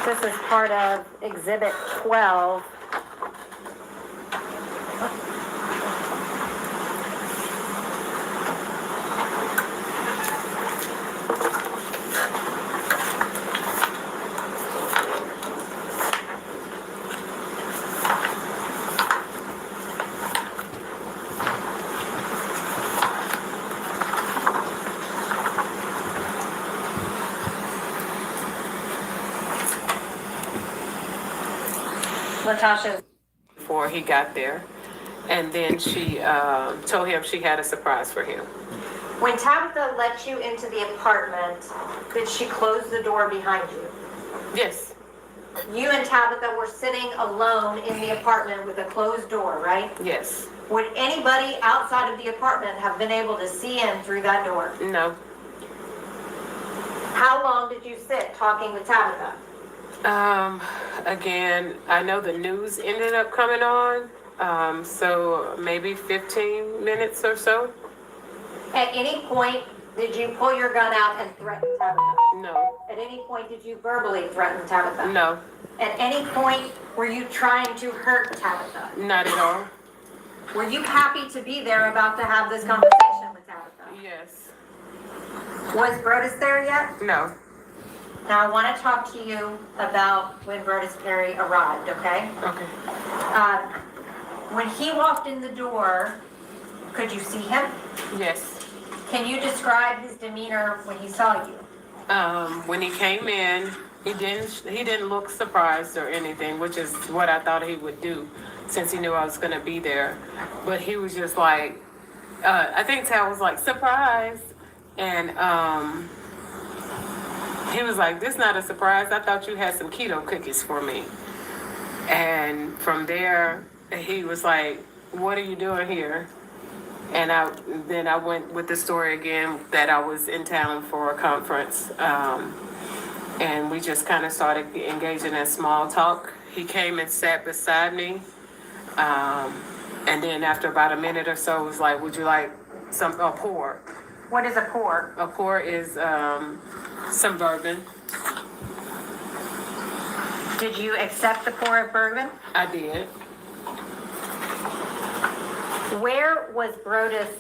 This is part of Exhibit 12. Latasha. Before he got there. And then she told him she had a surprise for him. When Tabitha let you into the apartment, did she close the door behind you? Yes. You and Tabitha were sitting alone in the apartment with a closed door, right? Yes. Would anybody outside of the apartment have been able to see in through that door? No. How long did you sit talking with Tabitha? Again, I know the news ended up coming on, so maybe 15 minutes or so. At any point, did you pull your gun out and threaten Tabitha? No. At any point, did you verbally threaten Tabitha? No. At any point, were you trying to hurt Tabitha? Not at all. Were you happy to be there about to have this conversation with Tabitha? Yes. Was Brodus there yet? No. Now, I want to talk to you about when Brodus Perry arrived, okay? Okay. When he walked in the door, could you see him? Yes. Can you describe his demeanor when he saw you? When he came in, he didn't look surprised or anything, which is what I thought he would do since he knew I was going to be there. But he was just like, I think Tal was like, surprise. And he was like, this is not a surprise. I thought you had some keto cookies for me. And from there, he was like, what are you doing here? And then I went with the story again that I was in town for a conference. And we just kind of started engaging in small talk. He came and sat beside me. And then after about a minute or so, was like, would you like a pour? What is a pour? A pour is some bourbon. Did you accept the pour of bourbon? I did. Where was Brodus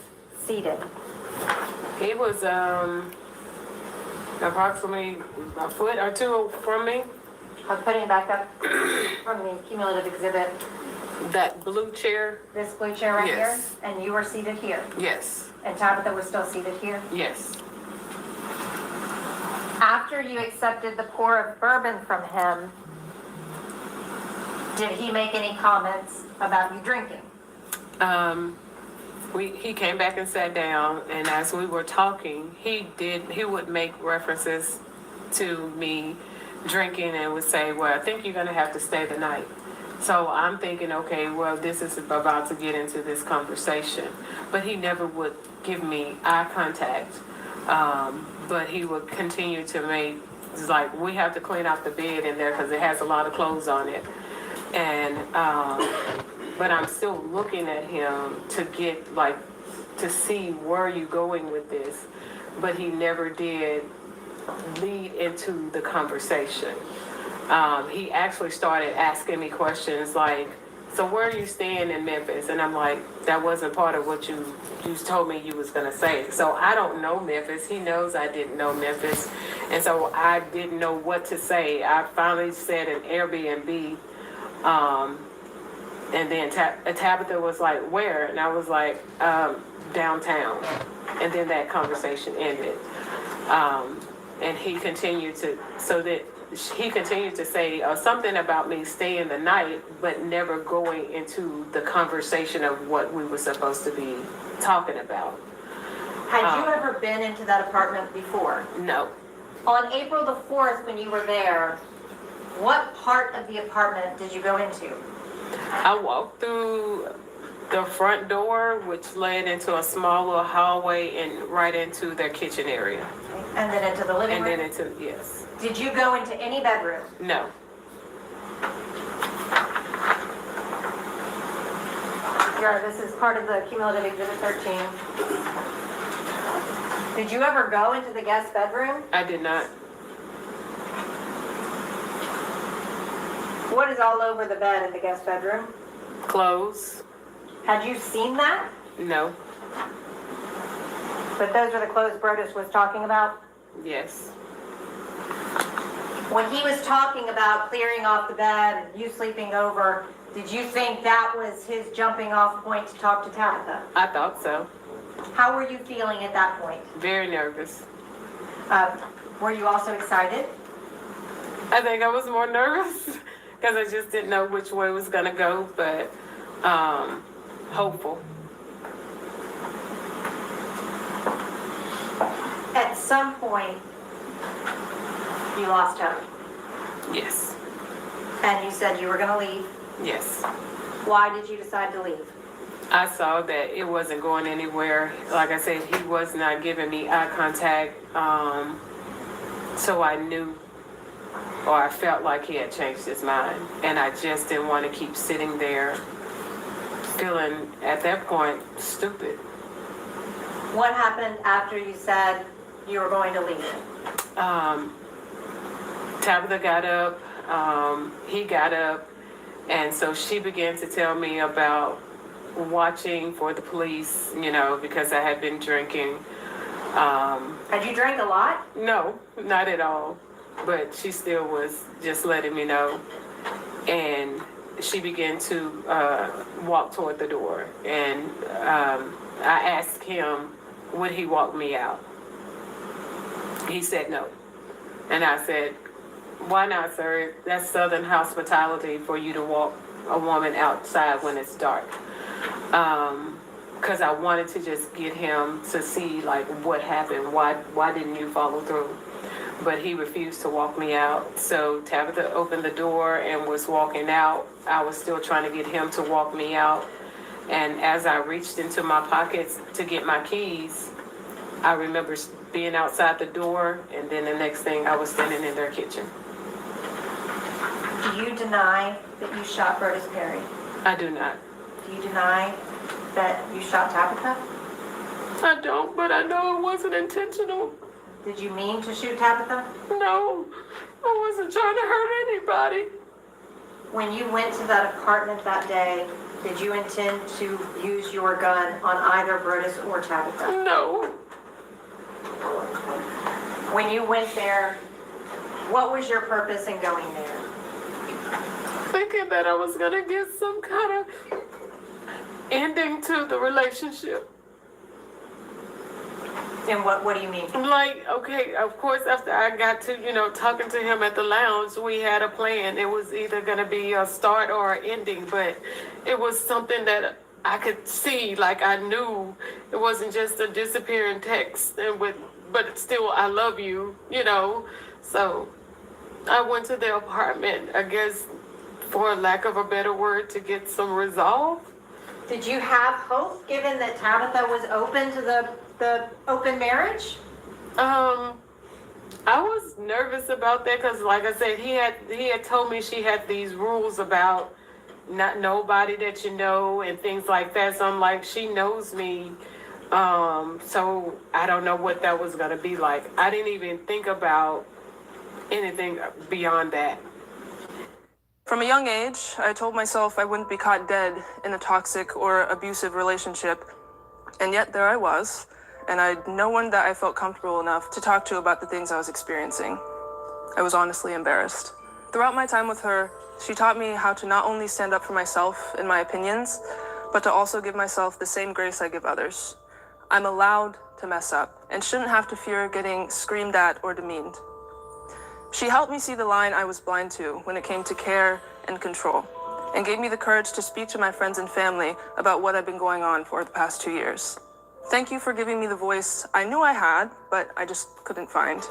seated? He was approximately a foot or two from me. I'm putting back up from the cumulative exhibit. That blue chair? This blue chair right Yes. here? And you were seated here? Yes. And Tabitha was still seated here? Yes. After you accepted the pour of bourbon from him, did he make any comments about you drinking? He came back and sat down, and as we were talking, he would make references to me drinking and would say, well, I think you're going to have to stay the night. So I'm thinking, okay, well, this is about to get into this conversation. But he never would give me eye contact. But he would continue to make, it's like, we have to clean out the bed in there because it has a lot of clothes on it. And, but I'm still looking at him to get, to see where are you going with this. But he never did lead into the conversation. He actually started asking me questions like, so where are you staying in Memphis? And I'm like, that wasn't part of what you told me you was going to say. So I don't know Memphis. He knows I didn't know Memphis. And so I didn't know what to say. I finally said an Airbnb. And then Tabitha was like, where? And I was like, downtown. And then that conversation ended. And he continued to say something about me staying the night, but never going into the conversation of what we were supposed to be talking about. Had you ever been into that apartment before? No. On April the 4th, when you were there, what part of the apartment did you go into? I walked through the front door, which led into a small little hallway and right into their kitchen area. And then into the living room? And then into, yes. Did you go into any bedroom? No. This is part of the cumulative exhibit 13. Did you ever go into the guest bedroom? I did not. What is all over the bed in the guest bedroom? Clothes. Had you seen that? No. But those are the clothes Brodus was talking about? Yes. When he was talking about clearing off the bed and you sleeping over, did you think that was his jumping off point to talk to Tabitha? I thought so. How were you feeling at that point? Very nervous. Were you also excited? I think I was more nervous because I just didn't know which way it was going to go, but hopeful. At some point, you lost hope. Yes. And you said you were going to leave. Yes. Why did you decide to leave? I saw that it wasn't going anywhere. Like I said, he was not giving me eye contact. So I knew, or I felt like he had changed his mind. And I just didn't want to keep sitting there feeling, at that point, stupid. What happened after you said you were going to leave? Tabitha got up, he got up, and so she began to tell me about watching for the police, because I had been drinking. Had you drank a lot? No, not at all. But she still was just letting me know. And she began to walk toward the door. And I asked him, would he walk me out? He said no. And I said, why not, sir? That's Southern hospitality for you to walk a woman outside when it's dark. Because I wanted to just get him to see, like, what happened. Why didn't you follow through? But he refused to walk me out. So Tabitha opened the door and was walking out. I was still trying to get him to walk me out. And as I reached into my pockets to get my keys, I remember being outside the door, and then the next thing I was standing in their kitchen. Do you deny that you shot Brodus Perry? I do not. Do you deny that you shot Tabitha? I don't, but I know it wasn't intentional. Did you mean to shoot Tabitha? No, I wasn't trying to hurt anybody. When you went to that apartment that day, did you intend to use your gun on either Brodus or Tabitha? No. When you went there, what was your purpose in going there? Thinking that I was going to get some kind of ending to the relationship. And what do you mean? Like, okay, of course, after I got to, talking to him at the lounge, we had a plan. It was either going to be a start or an ending, but it was something that I could see, like I knew it wasn't just a disappearing text, but it's still, I love you, So I went to the apartment, I guess, for lack of a better word, to get some resolve. Did you have hope, given that Tabitha was open to the open marriage? I was nervous about that because, like I said, he had told me she had these rules about not nobody that you know and things like that. So I'm like, she knows me. So I don't know what that was going to be like. I didn't even think about anything beyond that. From a young age, I told myself I wouldn't be caught dead in a toxic or abusive relationship. And yet there I was, and I had no one that I felt comfortable enough to talk to about the things I was experiencing. I was honestly embarrassed. Throughout my time with her, she taught me how to not only stand up for myself and my opinions, but to also give myself the same grace I give others. I'm allowed to mess up and shouldn't have to fear getting screamed at or demeaned. She helped me see the line I was blind to when it came to care and control, and gave me the courage to speak to my friends and family about what had been going on for the past 2 years. Thank you for giving me the voice I knew I had, but I just couldn't find.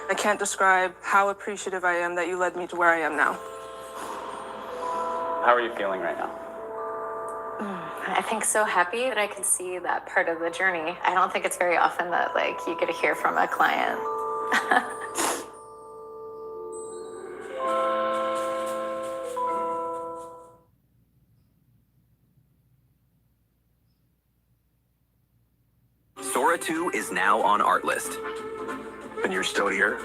I can't describe how appreciative I am that you led me to where I am now. How are you feeling right now? I think so happy that I can see that part of the journey. I don't think it's very often that like you get to hear from a client. Sora 2 is now on Artlist. And you're still here?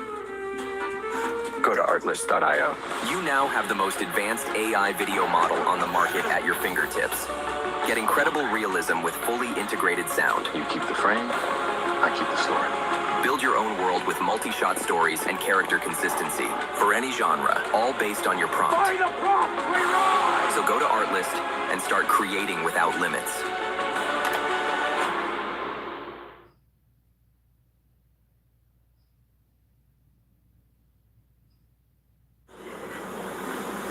Go to artlist.io. You now have the most advanced AI video model on the market at your fingertips. Get incredible realism with fully integrated sound. You keep the frame, I keep the story. Build your own world with multi-shot stories and character consistency for any genre, all based on your prompt. So go to Artlist and start creating without limits.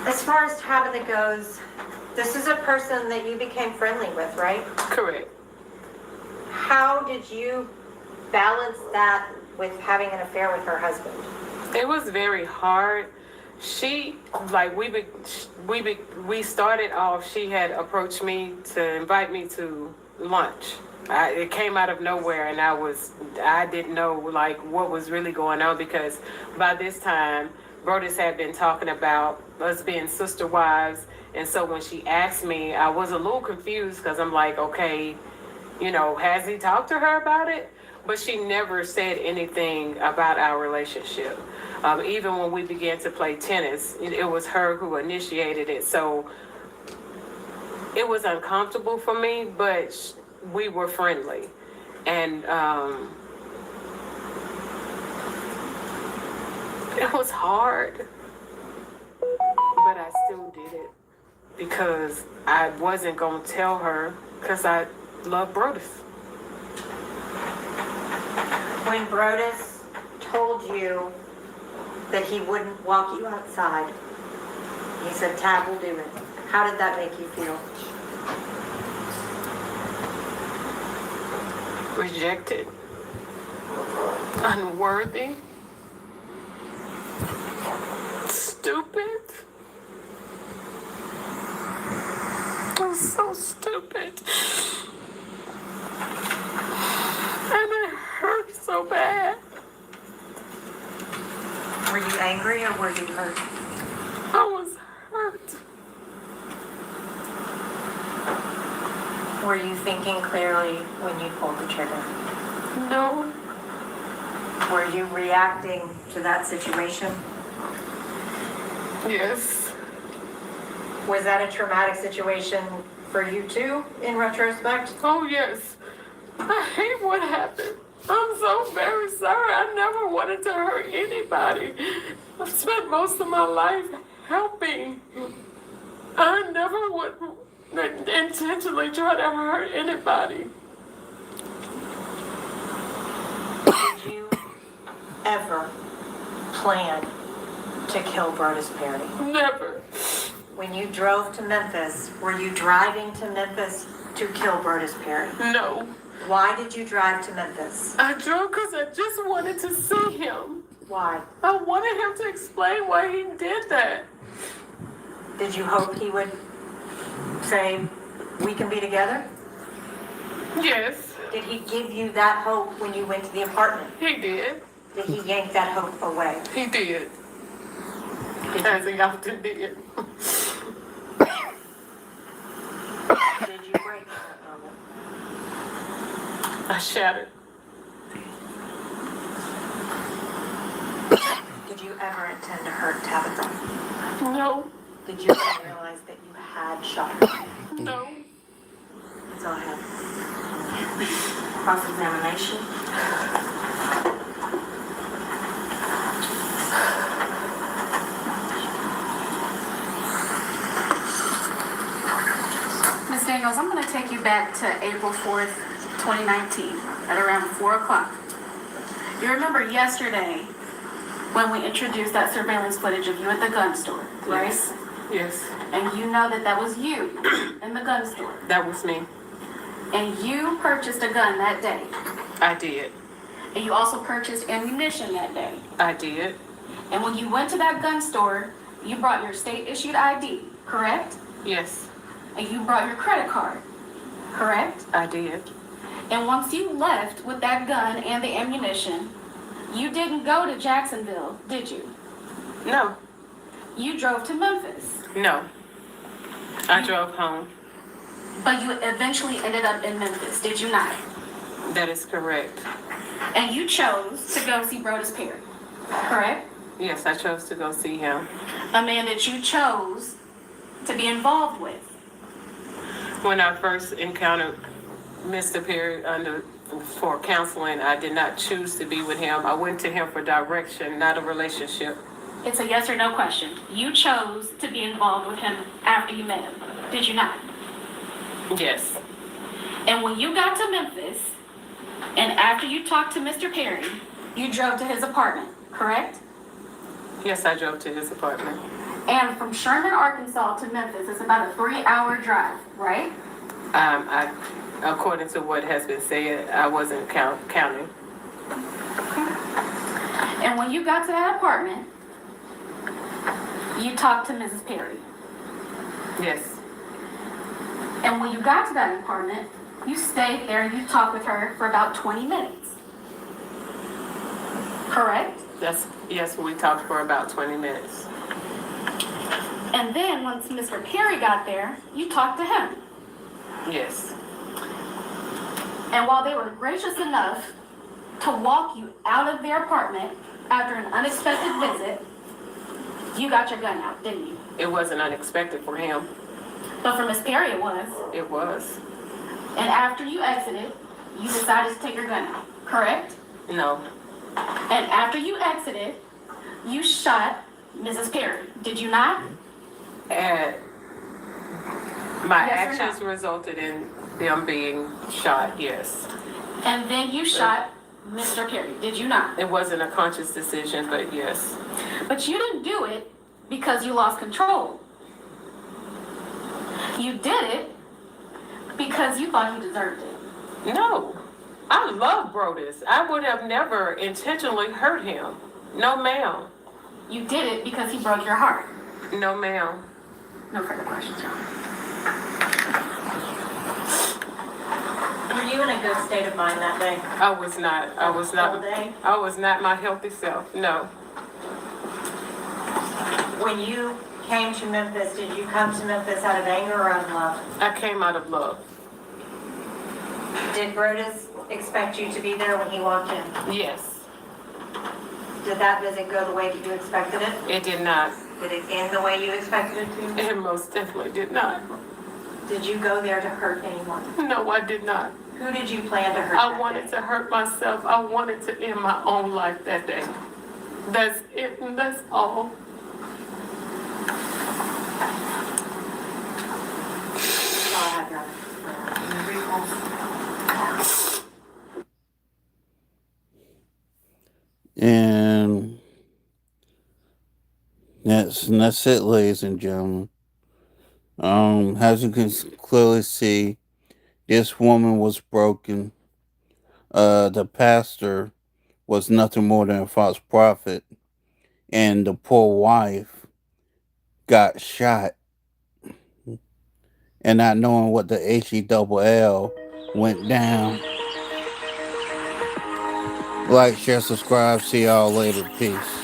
As far as Tabitha goes, this is a person that you became friendly with, right? Correct. How did you balance that with having an affair with her husband? It was very hard. She, like, we started off, she had approached me to invite me to lunch. It came out of nowhere, and I didn't know, like, what was really going on, because by this time, Brodus had been talking about us being sister wives, and so when she asked me, I was a little confused, because I'm like, okay, you know, has he talked to her about it? But she never said anything about our relationship. Even when we began to play tennis, it was her who initiated it, so it was uncomfortable for me, but we were friendly. And it was hard, but I still did it because I wasn't going to tell her because I love Brodus. When Brodus told you that he wouldn't walk you outside, he said, Tab will do it. How did that make you feel? Rejected, unworthy, stupid. I'm so stupid. And it hurt so bad. Were you angry or were you hurt? I was hurt. Were you thinking clearly when you pulled the trigger? No. Were you reacting to that situation? Yes. Was that a traumatic situation for you too, in retrospect? Oh, yes. I hate what happened. I'm so very sorry. I never wanted to hurt anybody. I've spent most of my life helping. I never would intentionally try to hurt anybody. Did you ever plan to kill Brodus Perry? Never. When you drove to Memphis, were you driving to Memphis to kill Brodus Perry? No. Why did you drive to Memphis? I drove because I just wanted to see him. Why? I wanted him to explain why he did that. Did you hope he would say, we can be together? Yes. Did he give you that hope when you went to the apartment? He did. Did he yank that hope away? He did. As he often did. Did you break in that moment? I shattered. Did you ever intend to hurt Tabitha? No. Did you ever realize that you had shot her? No. That's all I have. Cross-examination. Ms. Daniels, I'm going to take you back to April 4th, 2019. at around 4 o'clock. You remember yesterday when we introduced that surveillance footage of you at the gun store, right? Yes. And you know that that was you in the gun store. That was me. And you purchased a gun that day. I did. And you also purchased ammunition that day. I did. And when you went to that gun store, you brought your state-issued ID, correct? Yes. And you brought your credit card, correct? I did. And once you left with that gun and the ammunition, you didn't go to Jacksonville, did you? No. You drove to Memphis. No. I drove home. But you eventually ended up in Memphis, did you not? That is correct. And you chose to go see Brodus Perry, correct? Yes, I chose to go see him. A man that you chose to be involved with. When I first encountered Mr. Perry for counseling, I did not choose to be with him. I went to him for direction, not a relationship. It's a yes or no question. You chose to be involved with him after you met him, did you not? Yes. And when you got to Memphis, and after you talked to Mr. Perry, you drove to his apartment, correct? Yes, I drove to his apartment. And from Sherman, Arkansas to Memphis is about a 3-hour drive, right? According to what has been said, I wasn't counting. And when you got to that apartment, you talked to Mrs. Perry. Yes. And when you got to that apartment, you stayed there and you talked with her for about 20 minutes. Correct? Yes, we talked for about 20 minutes. And then once Mr. Perry got there, you talked to him. Yes. And while they were gracious enough to walk you out of their apartment after an unexpected visit, you got your gun out, didn't you? It wasn't unexpected for him. But for Miss Perry, it was. It was. And after you exited, you decided to take your gun out, correct? No. And after you exited, you shot Mrs. Perry, did you not? And my Yes or actions resulted in them being shot, yes. And then you shot Mr. Perry, did you not? It wasn't a conscious decision, but yes. But you didn't do it because you lost control. You did it because you thought you deserved it. No. I love Brodus. I would have never intentionally hurt him. No, ma'am. You did it because he broke your heart. No, ma'am. No further questions, John. Were you in a good state of mind that day? I was not. I was not. All day? I was not my healthy self. No. When you came to Memphis, did you come to Memphis out of anger or out of love? I came out of love. Did Brodus expect you to be there when he walked in? Yes. Did that visit go the way that you expected it? It did not. Did it end the way you expected it to? It most definitely did not. Did you go there to hurt anyone? No, I did not. Who did you plan to hurt? I wanted to hurt myself. I wanted to end my own life that day. That's it, and that's all. And that's it, ladies and gentlemen. As you can clearly see, this woman was broken. The pastor was nothing more than a false prophet, and the poor wife got shot, and not knowing what the HELL went down. Like, share, subscribe. See y'all later. Peace.